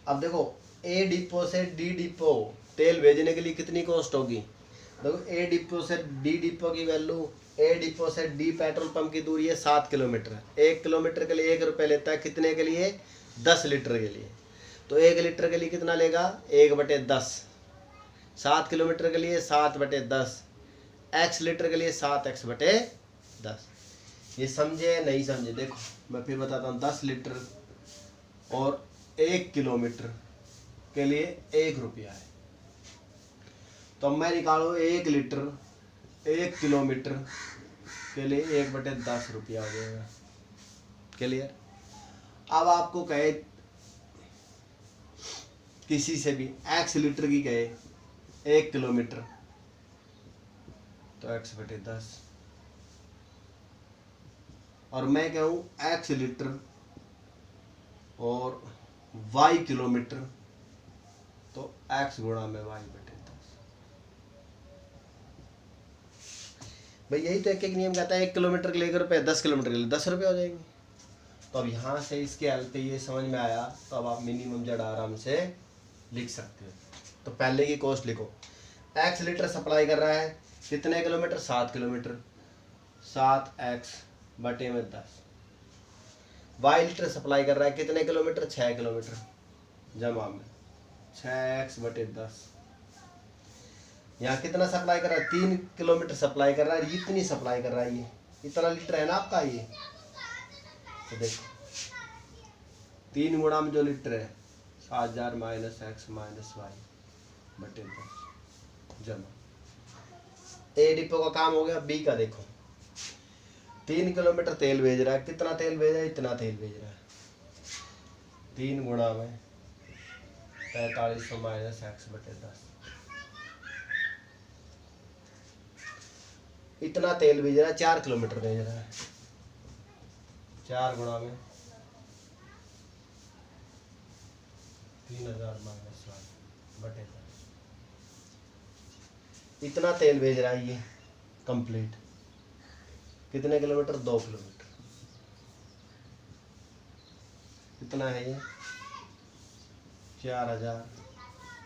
अब देखो, ए डिपो से डी डिपो तेल भेजने के लिए कितनी कॉस्ट होगी। देखो, ए डिपो से डी डिपो की वैल्यू, ए डिपो से डी पेट्रोल पंप की दूरी है 7 किलोमीटर। 1 किलोमीटर के लिए 1 रुपये लेता है, कितने के लिए, 10 लीटर के लिए। तो 1 लीटर के लिए कितना लेगा, 1/10। 7 किलोमीटर के लिए 7/10, x लीटर के लिए 7x/10। ये समझे नहीं समझे? देखो मैं फिर बताता हूँ, 10 लीटर और 1 किलोमीटर के लिए 1 रुपया है, तो मैं निकालो 1 लीटर 1 किलोमीटर के लिए 1/10 रुपया हो जाएगा। क्लियर? अब आपको कहे किसी से भी x लीटर की कहे 1 किलोमीटर, तो x/10, और मैं कहूँ x लीटर और y किलोमीटर, तो x गुणा में y/10। भाई यही तो एक एक नियम कहता है, 1 किलोमीटर के लिए 1 रुपये, 10 किलोमीटर के लिए 10 रुपये हो जाएंगे। तो अब यहाँ से इसके हेल्प पे ये समझ में आया, तो अब आप मिनिमम जड़ आराम से लिख सकते हो। तो पहले की कॉस्ट लिखो, x लीटर सप्लाई कर रहा है कितने kilometre, 7 kilometre, 7x/10। y litre supply कर रहा है कितने किलोमीटर, 6 किलोमीटर, जमा में 6x/10। यहाँ कितना सप्लाई कर रहा है, 3 किलोमीटर सप्लाई कर रहा है, इतनी सप्लाई कर रहा है, ये इतना लीटर है ना आपका ये। तो देखो 3 गुणा में जो लीटर है 7000 - x - y/10 जमा। ए डिपो का काम हो गया। बी का देखो, 3 किलोमीटर तेल भेज रहा है, कितना तेल भेज रहा है, इतना तेल भेज रहा है, 3 गुणा में 4500 - x/10। इतना तेल भेज रहा है, 4 किलोमीटर भेज रहा है, 4 गुणा में 3000 - y/10। इतना तेल भेज रहा है ये कंप्लीट, कितने किलोमीटर, 2 किलोमीटर। कितना है ये, 4000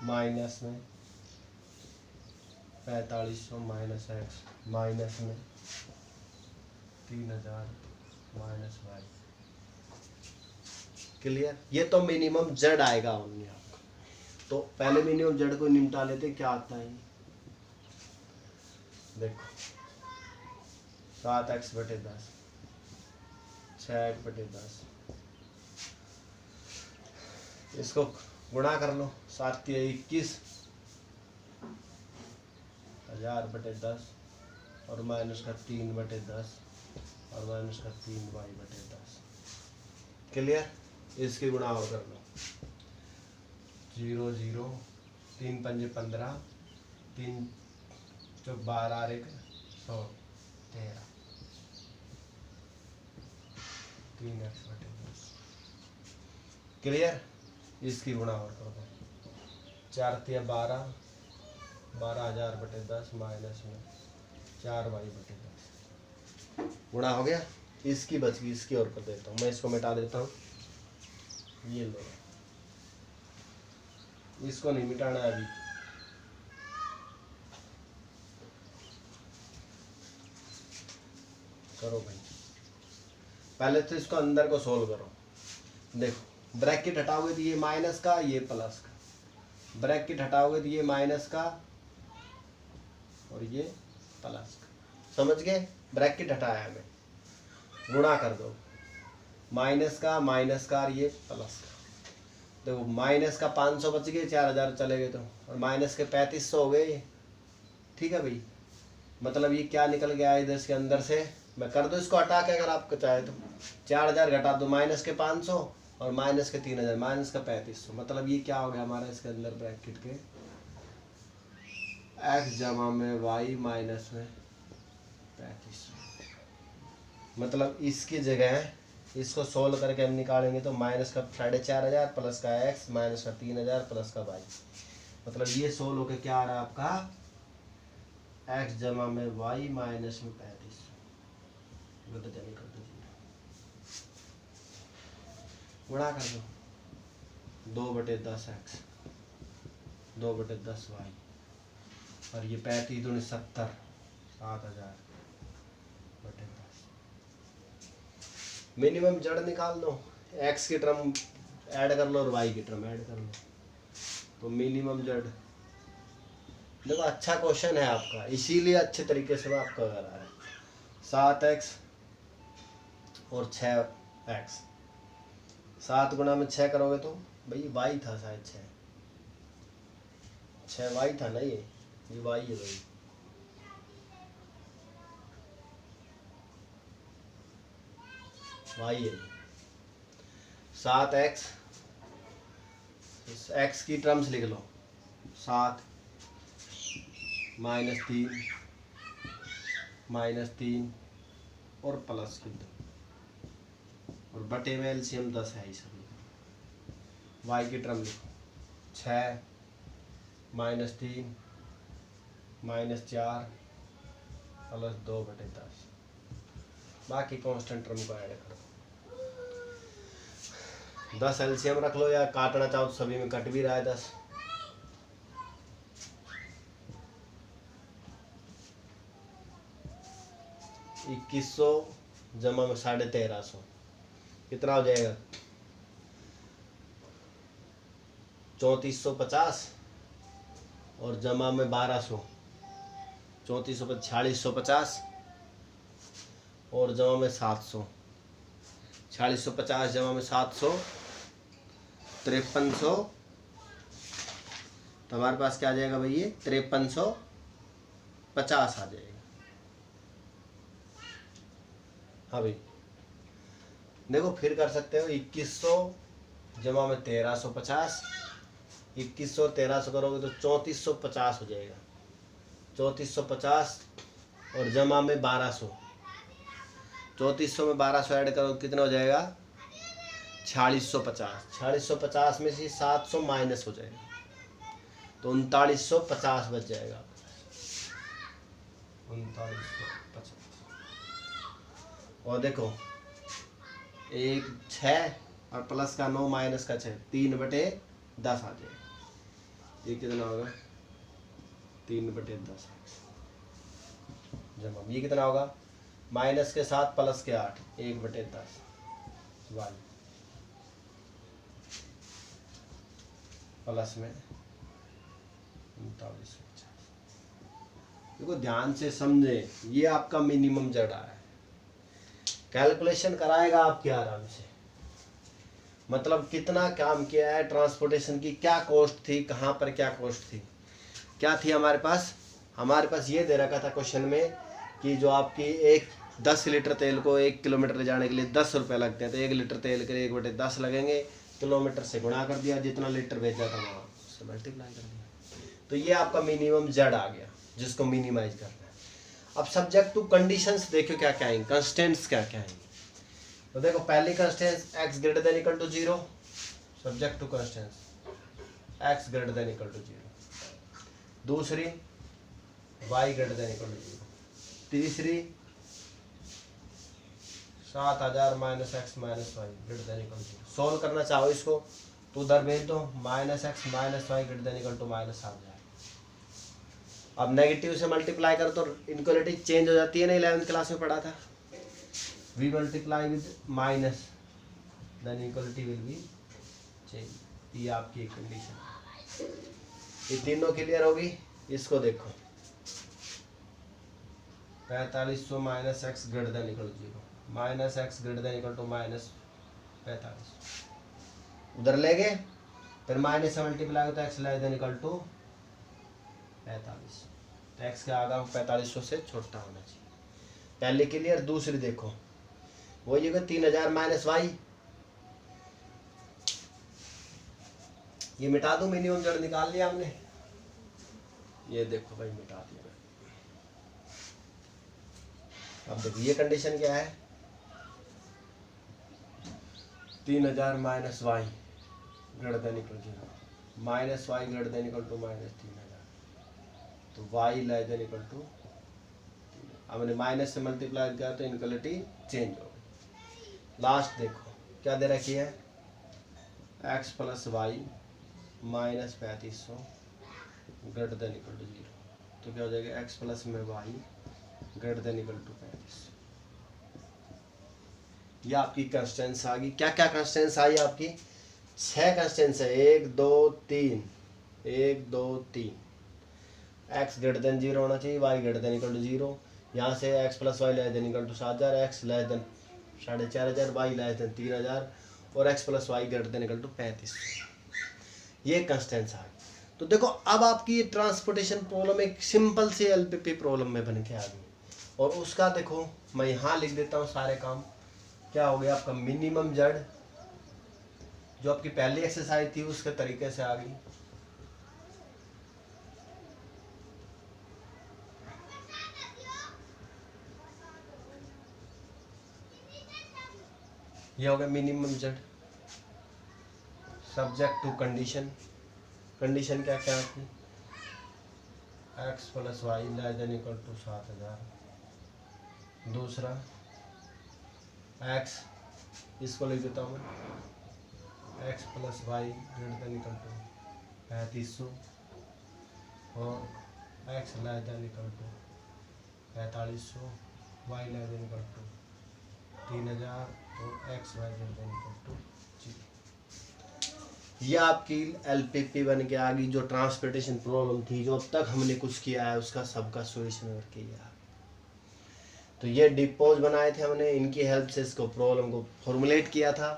माइनस में 4500 - x माइनस में 3000 - y। क्लियर? ये तो मिनिमम जड़ आएगा हमने आपका। तो पहले मिनिमम जड़ को निपटा लेते, क्या आता है, देखो 7x/10, 6x/10, इसको गुणा कर लो, 7×21 1000/10 और माइनस का 3/10 और माइनस का 3y/10। क्लियर? इसकी गुणा और कर लो, 0 0, 3 पंजे 15, 3 चौक 12 और 1 100, 13, 3x/10। क्लियर? इसकी गुणा और कर दो, 4 × 12, 12,000/10 माइनस में 4y/10। गुणा हो गया। इसकी बच गई, इसकी और कर देता हूँ मैं, इसको मिटा देता हूँ। ये लो, इसको नहीं मिटाना है अभी, करो भाई। पहले तो इसको अंदर को सोल्व करो। देखो ब्रैकेट हटाओगे तो ये माइनस का, ये प्लस का, ब्रैकेट हटाओगे तो ये माइनस का और ये प्लस का। समझ गए? ब्रैकेट हटाया हमें, गुणा कर दो, माइनस का और ये प्लस का। देखो माइनस का 500 बच गए, 4000 चले गए तो, और माइनस के 3500 हो गए। ठीक है भाई, मतलब ये क्या निकल गया इधर से, अंदर से मैं कर दो इसको हटा के अगर आपको चाहे तो। 4000 घटा दो, माइनस के 500 और माइनस के 3000, माइनस का 3500। मतलब ये क्या हो गया हमारा इसके अंदर ब्रैकेट के, x जमा में y माइनस में 3500। मतलब इसकी जगह इसको सोल्व करके हम निकालेंगे तो माइनस का 4500 प्लस का x माइनस का 3000 प्लस का y। मतलब ये सोल्व होकर क्या आ रहा है आपका, x जमा में y माइनस में 3500। कर दो, गुणा कर दो, 2/10x 2/10y और ये 35 दूनी 70, 7000/10। मिनिमम जड़ निकाल लो, x की टर्म ऐड कर लो और y की टर्म ऐड कर लो, तो मिनिमम जड़। देखो अच्छा क्वेश्चन है आपका, इसीलिए अच्छे तरीके से मैं आपका कर रहा है। 7x और 6x, 7 गुणा में 6 करोगे तो भाई y था शायद, 6y था ना, ये y है भाई। y है 7x, x की टर्म्स लिख लो, 7 -3 और प्लस की 2 और बटे में एलसीएम 10 है इस सभी। y की टर्म लिखो, 6 -3 -4 प्लस 2/10। बाकी कांस्टेंट टर्म को ऐड करो। 10 एलसीएम रख लो, या काटना चाहो तो सभी में कट भी रहा है 10। $2100 जमा में 1350 कितना हो जाएगा, 3450 और जमा में 1200, 4650 और जमा में 700, 4650 जमा में 700 5300। तो हमारे पास क्या आ जाएगा भाई, ये 5350 आ जाएगा। हाँ भाई देखो फिर कर सकते हो, 2100 जमा में 1350, 2100 और 1300 करोगे तो 3450 हो जाएगा, 3450 और जमा में 1200, 3400 में 1200 ऐड करो कितना हो जाएगा, 4650। 4650 में से 700 माइनस हो जाएगा तो 3950 बच जाएगा, 3950। और देखो 1 6 और प्लस का 9 माइनस का 6, 3/10 आ जाएगा। ये कितना होगा, 3/10 जमा ये कितना होगा, माइनस के 7 प्लस के 8, 1/10 y प्लस में 3950। देखो ध्यान से समझे, ये आपका मिनिमम जड़ है, कैलकुलेशन कराएगा आपके आराम से, मतलब कितना काम किया है, ट्रांसपोर्टेशन की क्या कॉस्ट थी, कहाँ पर क्या कॉस्ट थी, क्या थी हमारे पास ये दे रखा था क्वेश्चन में कि जो आपकी एक 10 लीटर तेल को 1 किलोमीटर ले जाने के लिए 10 रुपये लगते हैं, तो 1 लीटर तेल के लिए 1/10 लगेंगे, किलोमीटर से गुणा कर दिया, जितना लीटर बेचा था वहाँ उससे मल्टीप्लाई कर दिया, तो ये आपका मिनिमम जड़ आ गया जिसको मिनिमाइज करना है। अब सब्जेक्ट टू कंडीशंस देखो क्या क्या आएंगे, कंस्टेंट्स क्या क्या आएंगे। तो देखो पहली constants x greater than equal to 0, subject to constants x greater than equal to 0, दूसरी y greater than equal to 0, तीसरी 7000 minus x minus Y greater than equal to 0। Solve करना चाहो इसको तो उधर भेज दो, minus x minus Y greater than equal to minus आ जाए। अब नेगेटिव से मल्टीप्लाई कर तो इनक्वालिटी चेंज हो जाती है ना, 11th क्लास में पढ़ा था, we multiply with minus then equality will be change. ये आपकी एक कंडीशन, ये तीनों क्लियर होगी। इसको देखो 4500 minus X greater than equal to 0, minus X greater than equal to minus 45, उधर ले गए, फिर माइनस से मल्टीप्लाई होता है X less than equal to 45, X का आधा 4500 से छोटा होना चाहिए। पहले क्लियर। दूसरी देखो वही होगा 3000 माइनस वाई, ये मिटा दो, मिनिमम जड़ निकाल लिया हमने, ये देखो भाई मिटा दिया। अब देखो ये कंडीशन क्या है, 3000 minus Y greater than equal to 0, minus Y greater than equal to minus 3000, तो Y less than equal to, हमने माइनस से मल्टीप्लाई किया तो इनक्वालिटी चेंज हो गई। लास्ट देखो क्या दे रखी है, x plus Y minus 3500 greater than equal to 0, तो क्या हो जाएगा एक्स प्लस में Y greater than equal to 35। ये आपकी कंस्टेंट्स आ गई। क्या क्या कंस्टेंट्स आई आपकी, 6 कंस्टेंट्स है, 1 2 3, 1 2 3, एक्स ग्रेटर देन 0 होना चाहिए, Y greater than equal to 0, यहाँ से X plus Y less than equal to 7000, X less than 4500, Y less than 3000 और X plus Y greater than equal to 35। ये कंस्टेंट्स आ गई। तो देखो अब आपकी ये ट्रांसपोर्टेशन प्रॉब्लम एक सिंपल सी एलपीपी प्रॉब्लम में बन के आ गई, और उसका देखो मैं यहाँ लिख देता हूँ सारे काम। क्या हो गया आपका मिनिमम जड़, जो आपकी पहली एक्सरसाइज थी उसके तरीके से आ गई। ये हो गया मिनिमम जड़, सब्जेक्ट टू कंडीशन। कंडीशन क्या क्या थी, X plus Y less than equal to 7000, दूसरा एक्स, इसको लिख देता हूँ मैं, X plus Y greater than equal to 3500 और X less than equal to 4500, Y less than equal to 3000 और X Y greater than equal to 0। ये आपकी एलपीपी बन के आ गई, जो ट्रांसपोर्टेशन प्रॉब्लम थी, जो अब तक हमने कुछ किया है उसका सबका सोल्यूशन करके किया। तो ये डिपोज बनाए थे हमने, इनकी हेल्प से इसको प्रॉब्लम को फॉर्मुलेट किया था,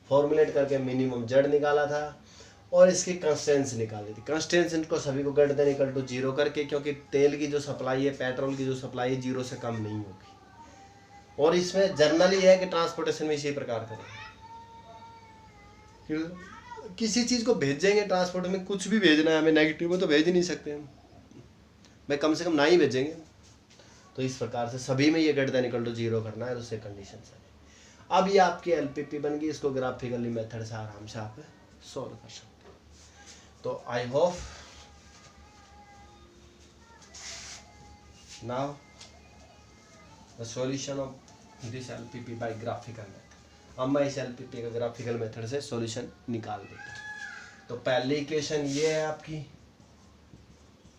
फॉर्मुलेट करके मिनिमम जड़ निकाला था और इसकी कंस्टेंट्स निकाली थी। कंस्टेंट्स इनको सभी को ग्रेटर देन इक्वल टू 0 करके, क्योंकि तेल की जो सप्लाई है, पेट्रोल की जो सप्लाई है 0 से कम नहीं होगी, और इसमें जर्नली है कि ट्रांसपोर्टेशन में इसी प्रकार करें। किसी चीज़ को भेजेंगे ट्रांसपोर्ट में, कुछ भी भेजना है हमें नेगेटिव में तो भेज नहीं सकते हम, भाई कम से कम ना ही भेजेंगे। तो इस प्रकार से सभी में ये ग्रेटर देन इक्वल टू 0 करना है, तो उससे कंडीशन है। अब ये आपकी एलपीपी बन गई, इसको ग्राफिकली मेथड से आराम से आप सॉल्व कर सकते हैं। तो I hope now the solution of this LPP by graphical method. अब मैं इस एलपीपी का ग्राफिकल मेथड से सॉल्यूशन निकाल देता हूँ। तो पहली इक्वेशन ये है आपकी,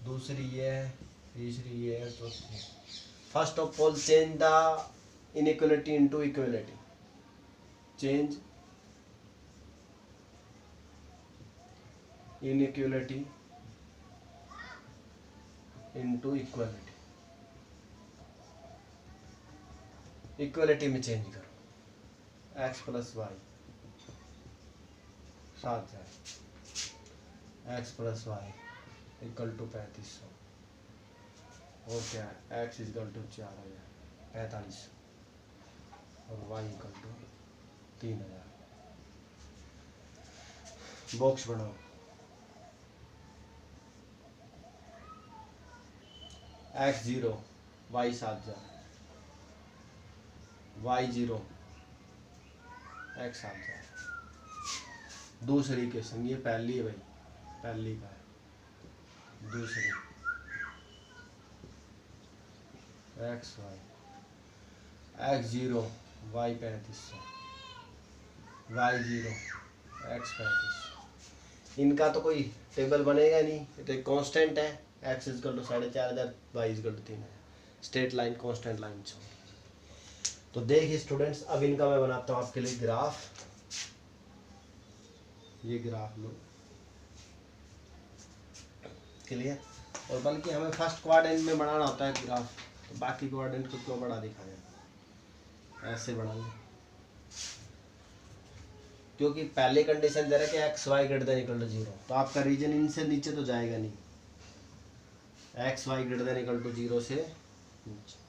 दूसरी ये है, तीसरी ये है, चौथी। First of all change the inequality into equality, change inequality into equality. Equality में चेंज करो, X plus Y 7000, X plus Y equal to 3500, और क्या है एक्स इक्वल टू 4500 और वाई इक्वल टू 3000। बॉक्स बनाओ, एक्स 0 वाई 7000, वाई 0 एक्स 7000। दूसरी equation, ये पहली है भाई, पहली का है। दूसरी X Y, X 0 Y 3500, Y 0 X 3500। इनका तो कोई टेबल बनेगा नहीं, ये तो एक कांस्टेंट है, X equal to 4500, Y equal to 3000, straight line constant line छो। तो देखिए स्टूडेंट्स, अब इनका मैं बनाता हूँ आपके लिए ग्राफ। ये ग्राफ लो, क्लियर। और बल्कि हमें फर्स्ट क्वाड्रेंट में बनाना होता है ग्राफ, तो बाकी क्वाड्रेंट को क्यों बड़ा दिखाया, ऐसे बनाएंगे, क्योंकि पहले कंडीशन दे रहा है कि X Y greater than equal to 0, तो आपका रीजन इनसे नीचे तो जाएगा नहीं, X Y greater than equal to 0 से नीचे,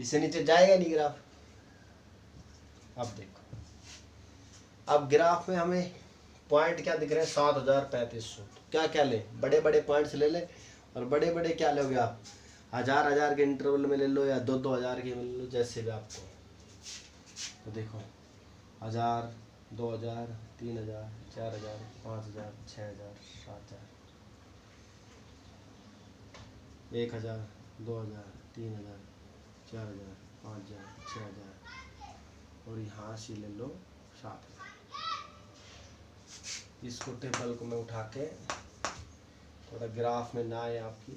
इससे नीचे जाएगा नहीं ग्राफ। अब देखो, अब ग्राफ में हमें पॉइंट क्या दिख रहे हैं, 703500। तो क्या क्या ले, बड़े बड़े पॉइंट्स ले ले, और बड़े बड़े क्या लोगे आप, 1000 के इंटरवल में ले लो या 2-2000 के में ले लो, जैसे भी आपको। तो देखो 1000, 2000, 3000, 4000, 5000, 6000, 7000, 1000, 2000, 3000, 4000, 5000, 6000, और यहाँ से ले लो 7000। इसको टेबल को मैं उठा के थोड़ा ग्राफ में ना आए आपकी,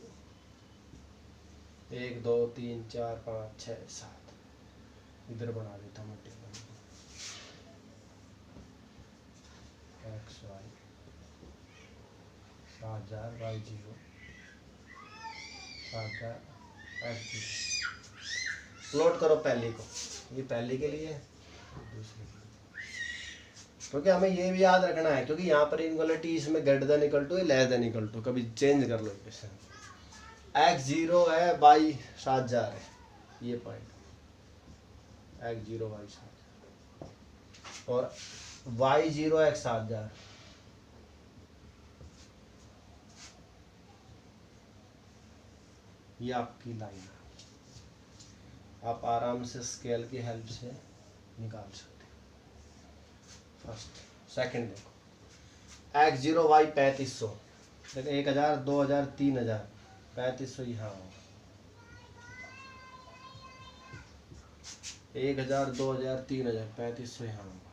1 2 3 4 5 6 7 इधर बना देता हूँ table. X y 7000, Y 0 7000, x 0। Plot करो पहले को, ये पहले के लिए, दूसरे के लिए, क्योंकि हमें ये भी याद रखना है, क्योंकि यहाँ पर इनक्वलिटी इसमें greater than equal to less than equal to, कभी चेंज कर लो इक्वेशन। एक्स 0 है, वाई 7000 है, ये पॉइंट एक्स 0 वाई 7000, और वाई 0 एक्स 7000, ये आपकी लाइन है। आप आराम से स्केल की हेल्प से निकाल सकते हो। फर्स्ट सेकंड देखो, एक्स 0 वाई 3500, देखो 1000, 2000, 3000, 3500 यहाँ होगा, 1000, 2000, 3000, 3500 यहाँ होगा।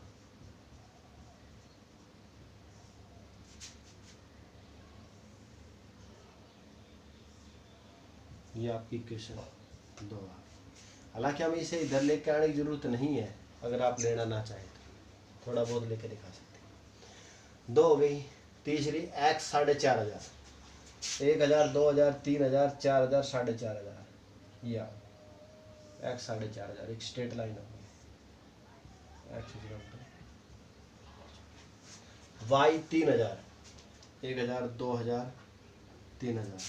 ये आपकी इक्वेशन 2 आ गई। हालांकि हमें इसे इधर लेके आने की जरूरत नहीं है, अगर आप लेना ना चाहें तो थोड़ा बहुत लेके दिखा सकते हैं। 2 हो गई। तीसरी एक्स 4500, 1000, 2000, 3000, 4000, 4500, या एक्स 4500, एक स्ट्रेट लाइन हो गई। X y 3000, 1000, 2000, 3000,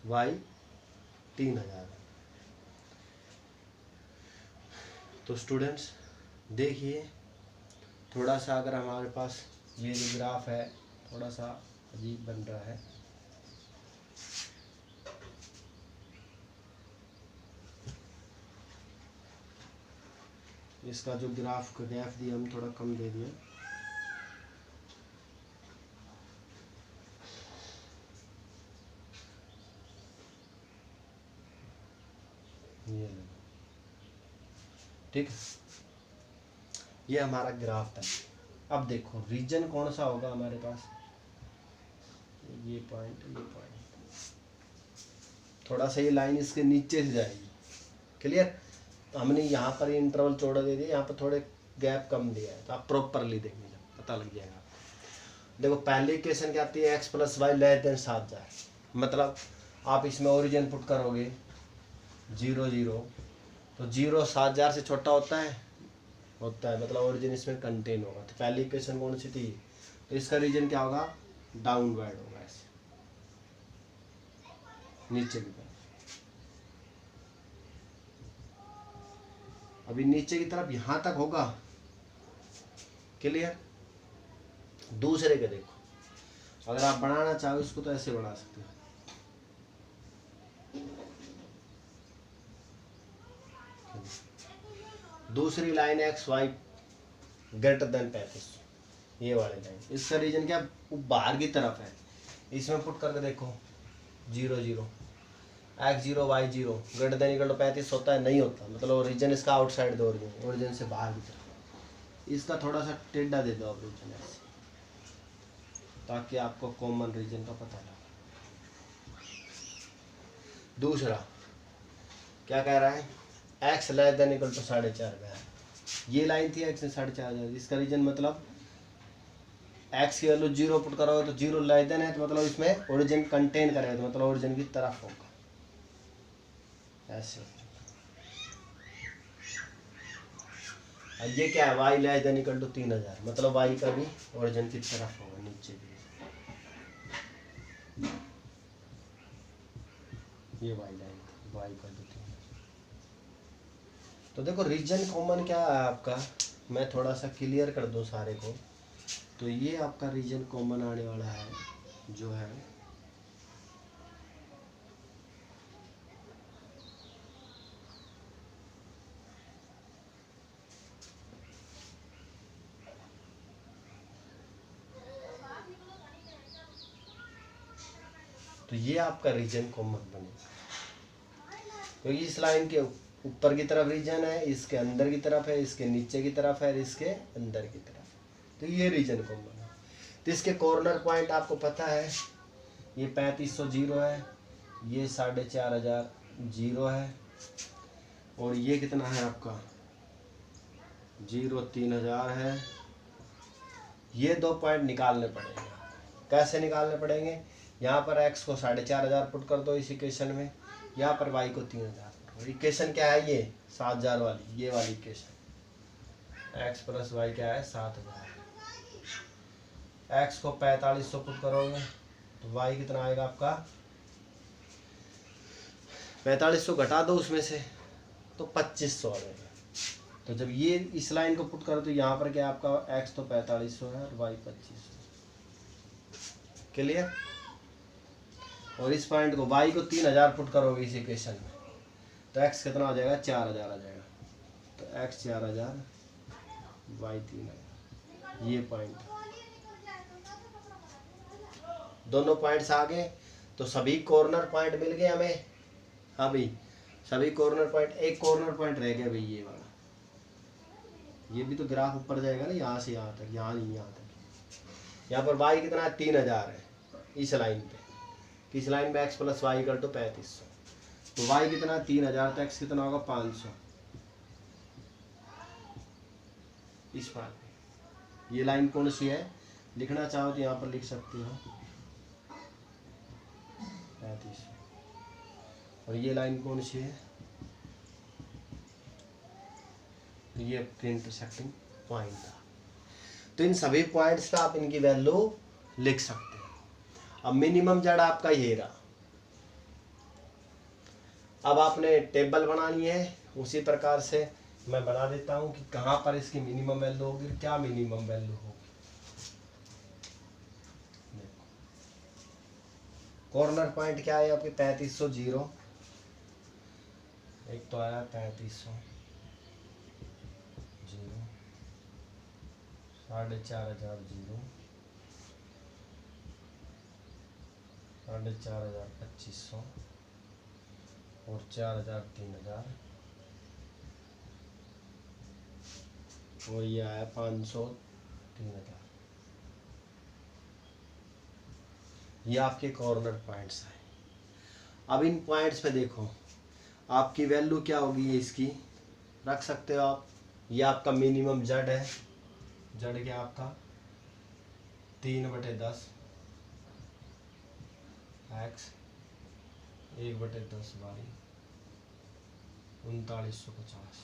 y 3000। तो स्टूडेंट्स देखिए, थोड़ा सा अगर हमारे पास ये जो ग्राफ है थोड़ा सा अजीब बन रहा है, इसका जो ग्राफ का गैप दिया हम थोड़ा कम दे दिया। ये ठीक है, ये हमारा ग्राफ था। अब देखो रीजन कौन सा होगा हमारे पास, ये पॉइंट, ये पॉइंट, थोड़ा सा ये लाइन इसके नीचे से जाएगी। क्लियर, हमने यहाँ पर इंटरवल चौड़ा दे दिया, यहाँ पर थोड़े गैप कम दिया है, तो आप प्रॉपरली देखिए, पता लग जाएगा आपको। देखो पहली इक्वेशन क्या आती है, x plus Y less than 7000, मतलब आप इसमें ओरिजिन पुट करोगे 0 0, तो 0 7000 से छोटा होता है मतलब ओरिजिन इसमें कंटेन होगा। तो पहली इक्वेशन कौन सी थी, तो इसका रीजन क्या होगा, डाउनवर्ड होगा, ऐसे नीचे की तरफ। अभी नीचे की तरफ यहां तक होगा, क्लियर। दूसरे के देखो, अगर आप बनाना चाहो इसको तो ऐसे बना सकते हो, दूसरी line x Y greater than 35, ये वाली लाइन, इसका रीजन क्या, वो बाहर की तरफ है। इसमें पुट करके देखो 0 0, x0 y0 greater than equal to 35 होता है, नहीं होता, मतलब रीजन इसका आउटसाइड दो, ओरिजिन से बाहर की तरफ। इसका थोड़ा सा टेढ़ा दे दो आप रीजन ऐसे, ताकि आपको कॉमन रीजन का पता लगे। दूसरा क्या कह रहा है, x less than equal to 4.5, ये लाइन थी x से 4.5, इसका रीजन मतलब x की वैल्यू 0 पुट करोगे तो 0 लेस देन है, तो मतलब इसमें ओरिजिन कंटेन करेगा, तो मतलब ओरिजिन की तरफ होगा ऐसे। और ये क्या है, y less than equal to 3000, मतलब y का भी ओरिजिन की तरफ होगा, नीचे भी। ये y line y equal to 3000। तो देखो रीजन कॉमन क्या है आपका, मैं थोड़ा सा क्लियर कर दूं सारे को। तो ये आपका रीजन कॉमन आने वाला है, जो है तो ये आपका रीजन कॉमन बनेगा, क्योंकि इस लाइन के ऊपर की तरफ रीजन है, इसके अंदर की तरफ है, इसके नीचे की तरफ है, इसके अंदर की तरफ, तो ये रीजन कॉमन है। तो इसके कॉर्नर पॉइंट आपको पता है, ये 3500 0 है, ये 4500 0 है, और ये कितना है आपका 0 3000 है। ये दो पॉइंट निकालने पड़ेंगे। कैसे निकालने पड़ेंगे, यहाँ पर x को 4500 पुट कर दो इस इक्वेशन में, यहाँ पर y को 3000। इक्वेशन क्या है, ये 7000 वाली, ये वाली इक्वेशन, x प्लस वाई क्या है 7000। x को 4500 पुट करोगे तो y कितना आएगा आपका, 4500 घटा दो उसमें से तो 2500 आ जाएगा। तो जब ये इस लाइन को पुट करो तो यहाँ पर क्या आपका x तो 4500 है और y 2500, क्लियर। और इस पॉइंट को y को 3000 पुट करोगे इस इक्वेशन में तो x कितना आ जाएगा 4000 आ जाएगा। तो x 4000 y 3000, ये पॉइंट, दोनों पॉइंट्स आ गए। तो सभी कॉर्नर पॉइंट मिल गए हमें। अभी सभी कॉर्नर पॉइंट, एक कॉर्नर पॉइंट रह गया भाई ये वाला, ये भी तो ग्राफ ऊपर जाएगा ना, यहाँ से यहाँ तक, यहाँ नहीं यहाँ तक। यहाँ पर y कितना है 3000 है इस लाइन पे, किस लाइन में x plus Y equal to 3500, तो y कितना 3000, तो x कितना होगा 500 इस बार। ये लाइन कौन सी है, लिखना चाहो तो यहाँ पर लिख सकते हो 3500, और ये लाइन कौन सी है, ये इंटरसेक्टिंग पॉइंट था। तो इन सभी पॉइंट्स पे आप इनकी वैल्यू लिख सकते हैं। अब मिनिमम जड़ आपका ये रहा। अब आपने टेबल बनानी है, उसी प्रकार से मैं बना देता हूं कि कहां पर इसकी मिनिमम वैल्यू होगी, क्या मिनिमम वैल्यू होगी। कॉर्नर पॉइंट क्या है आपके 3500 0, एक तो आया 3500 0, 4500 0, 4500 2500 और 4000 3000, और ये आया 500 3000। ये आपके कॉर्नर पॉइंट्स हैं। अब इन पॉइंट्स पे देखो आपकी वैल्यू क्या होगी, इसकी रख सकते हो आप। ये आपका मिनिमम जड़ है, जड़ क्या आपका 3/10 x 1/10 बारी 3950,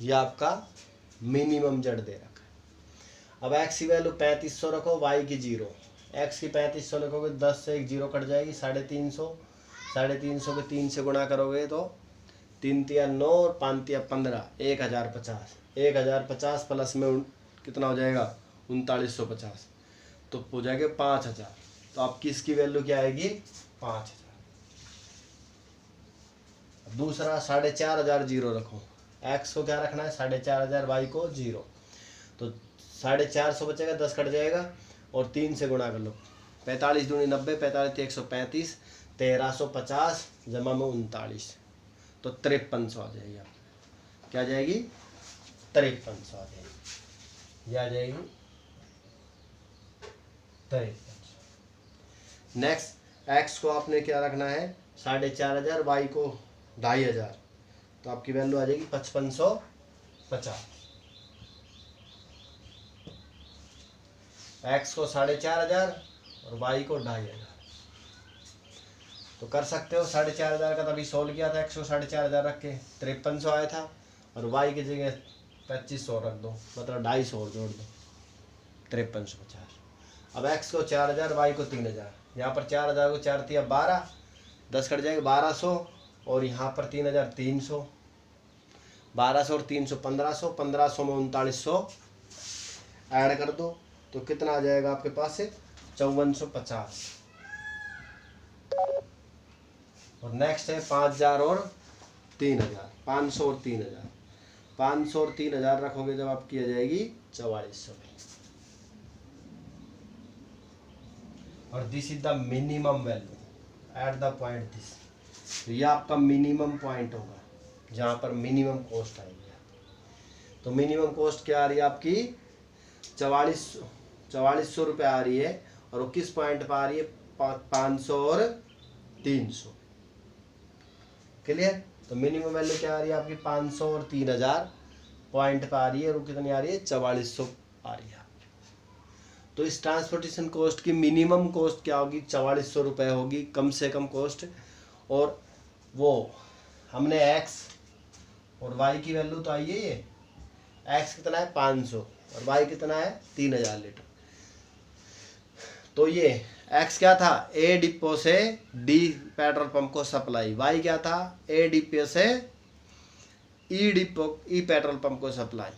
ये आपका मिनिमम जेड दे रखा है। अब एक्स की वैल्यू 3500 रखो, वाई की 0। एक्स की 3500 लिखोगे, 10 से एक 0 कट जाएगी, 350, 350 के 3 से गुणा करोगे तो 3 तिया 9 और 5 तिया 15, 1050। 1050 प्लस में कितना हो जाएगा 3950, तो हो जाएगा 5000। तो आपकी इसकी वैल्यू क्या आएगी 5000। दूसरा 4500 0 रखो, एक्स को क्या रखना है 4500, वाई को 0, तो 450 बचेगा, 10 कट जाएगा और 3 से गुणा कर लो, 45 दूनी 90, 45 135, 1350 जमा में 39, तो 5300 आ जाएगी। आप क्या आ जाएगी 5300 आ जाएगी, ये आ जाएगी 5300। नेक्स्ट एक्स को आपने क्या रखना है 4500, वाई को 2500, तो आपकी वैल्यू आ जाएगी 5550। एक्स को 4500 और वाई को 2500, तो कर सकते हो 4500 का तभी सोल्व किया था, एक्स को 4500 रख के 5300 आया था, और वाई की जगह 2500 रख दो, मतलब 250 और जोड़ दो, 5350। अब एक्स को 4000, वाई को 3000, यहाँ पर 4000 को 4 तिया 12, 10 कट जाएगा 1200, और यहाँ पर 3000 300, 1200 और 300 1500, 1500 में 3900 ऐड कर दो, तो कितना आ जाएगा आपके पास से 5450। और नेक्स्ट है 5000 और 3000, 500 और 3000, 500 और 3000 रखोगे जब आपकी आ जाएगी 4400। और this is the minimum value at the point this, तो ये आपका मिनिमम पॉइंट होगा जहाँ पर मिनिमम कॉस्ट आएगी। तो मिनिमम कॉस्ट क्या आ रही है आपकी 4400 रुपये आ रही है, और वो किस पॉइंट पर आ रही है 500 और 300। क्लियर। तो मिनिमम वैल्यू क्या आ रही है आपकी 500 और 3000 पॉइंट पर आ रही है, और कितनी आ रही है 4400 आ रही है। तो इस ट्रांसपोर्टेशन कॉस्ट की मिनिमम कॉस्ट क्या होगी 4400 रुपये होगी, कम से कम कॉस्ट। और वो हमने एक्स और वाई की वैल्यू तो आई है, ये एक्स कितना है 500 और वाई कितना है 3000 लीटर। तो ये एक्स क्या था ए डिपो से डी पेट्रोल पंप को सप्लाई, वाई क्या था ए डिपो से ई पेट्रोल पंप को सप्लाई।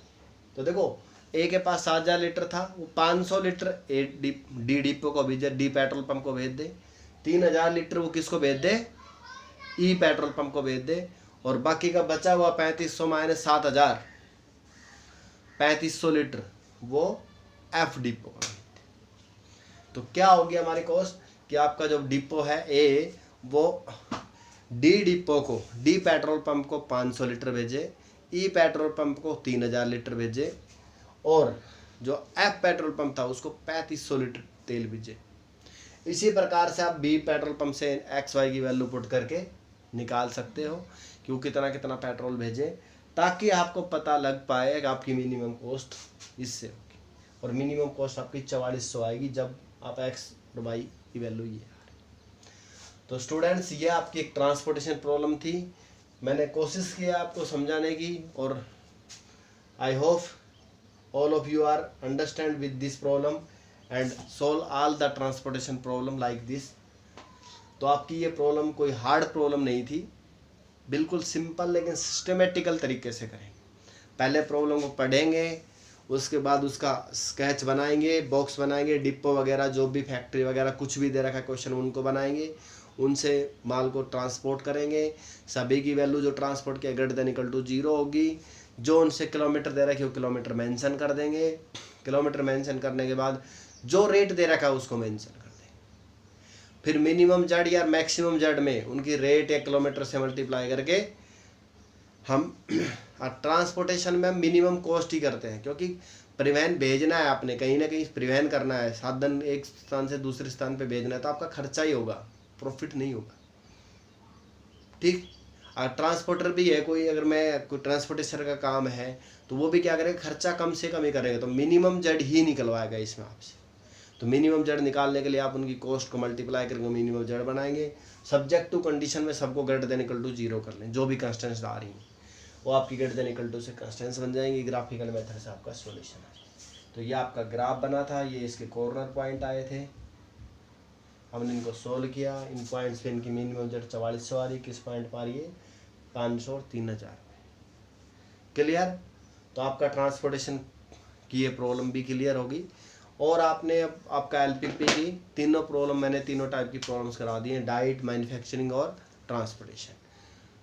तो देखो ए के पास 7000 लीटर था, वो 500 लीटर ए डी डिपो को भेजे, डी पेट्रोल पंप को भेज दे, 3000 लीटर वो किसको भेज दे ई पेट्रोल पंप को भेज दे, और बाकी का बचा हुआ 3500 माइनस 7000 3500 लीटर वो एफ डिपो का। तो क्या होगी हमारी कॉस्ट कि आपका जो डिपो है ए वो डी डिपो को डी पेट्रोल पंप को 500 लीटर भेजे, ई पेट्रोल पंप को 3000 लीटर भेजे, और जो एफ पेट्रोल पंप था उसको 3500 लीटर तेल भेजे। इसी प्रकार से आप बी पेट्रोल पंप से एक्स वाई की वैल्यू पुट करके निकाल सकते हो कि वो कितना कितना पेट्रोल भेजे, ताकि आपको पता लग पाए कि आपकी मिनिमम कॉस्ट इससे होगी। और मिनिमम कॉस्ट आपकी 4400 आएगी जब आप एक्स और वाई की वैल्यू ये आ रही। तो स्टूडेंट्स ये आपकी एक ट्रांसपोर्टेशन प्रॉब्लम थी, मैंने कोशिश किया आपको समझाने की, और I hope all of you are understand with this problem and solve all the transportation problem like this। तो आपकी ये प्रॉब्लम कोई हार्ड प्रॉब्लम नहीं थी, बिल्कुल सिंपल लेकिन सिस्टमेटिकल तरीके से करेंगे। पहले प्रॉब्लम को पढ़ेंगे, उसके बाद उसका स्केच बनाएंगे, बॉक्स बनाएंगे, डिपो वगैरह जो भी फैक्ट्री वगैरह कुछ भी दे रखा है क्वेश्चन उनको बनाएंगे, उनसे माल को ट्रांसपोर्ट करेंगे, सभी की वैल्यू जो ट्रांसपोर्ट की ग्रेटर देन इक्वल टू 0 होगी, जो उनसे किलोमीटर दे रखे हो किलोमीटर मेंशन कर देंगे, किलोमीटर मेंशन करने के बाद जो रेट दे रखा है उसको मेंशन कर देंगे। फिर मिनिमम जेड या मैक्सिमम जेड में उनकी रेट या किलोमीटर से मल्टीप्लाई करके हम ट्रांसपोर्टेशन में मिनिमम कॉस्ट ही करते हैं, क्योंकि परिवहन भेजना है आपने, कहीं ना कहीं परिवहन करना है, साधन एक स्थान से दूसरे स्थान पे भेजना है, तो आपका खर्चा ही होगा, प्रॉफिट नहीं होगा। ठीक। ट्रांसपोर्टर भी है कोई, अगर मैं कोई ट्रांसपोर्टेशन का काम है तो वो भी क्या करेगा खर्चा कम से कम ही करेगा, तो मिनिमम जेड ही निकलवाएगा इसमें आपसे। तो मिनिमम जेड निकालने के लिए आप उनकी कॉस्ट को मल्टीप्लाई करके मिनिमम जेड बनाएंगे। सब्जेक्ट टू कंडीशन में सबको ग्रेटर देन इक्वल टू 0 कर लें, जो भी कंस्टेंट्स आ रही हैं वो आपकी ग्रेटर देन इक्वल टू से कंस्टेंट्स बन जाएंगी। ग्राफिकल मेथड से आपका सॉल्यूशन है। तो ये आपका ग्राफ बना था, ये इसके कॉर्नर पॉइंट आए थे, हमने इनको सोल्व किया। इन पॉइंट्स पे इनकी मिनिमम जेड 4400 आ रही है, किस पॉइंट पर आ रही है 500 और 3000। क्लियर। तो आपका ट्रांसपोर्टेशन की ये प्रॉब्लम भी क्लियर होगी। और आपने अब आपका एलपीपी की तीनों प्रॉब्लम, मैंने तीनों टाइप की प्रॉब्लम्स करा दी हैं, डाइट, मैन्युफैक्चरिंग और ट्रांसपोर्टेशन।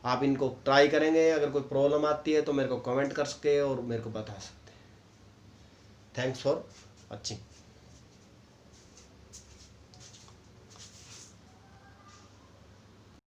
आप इनको ट्राई करेंगे, अगर कोई प्रॉब्लम आती है तो मेरे को कमेंट कर सकते और मेरे को बता सकते हैं। Thanks for watching.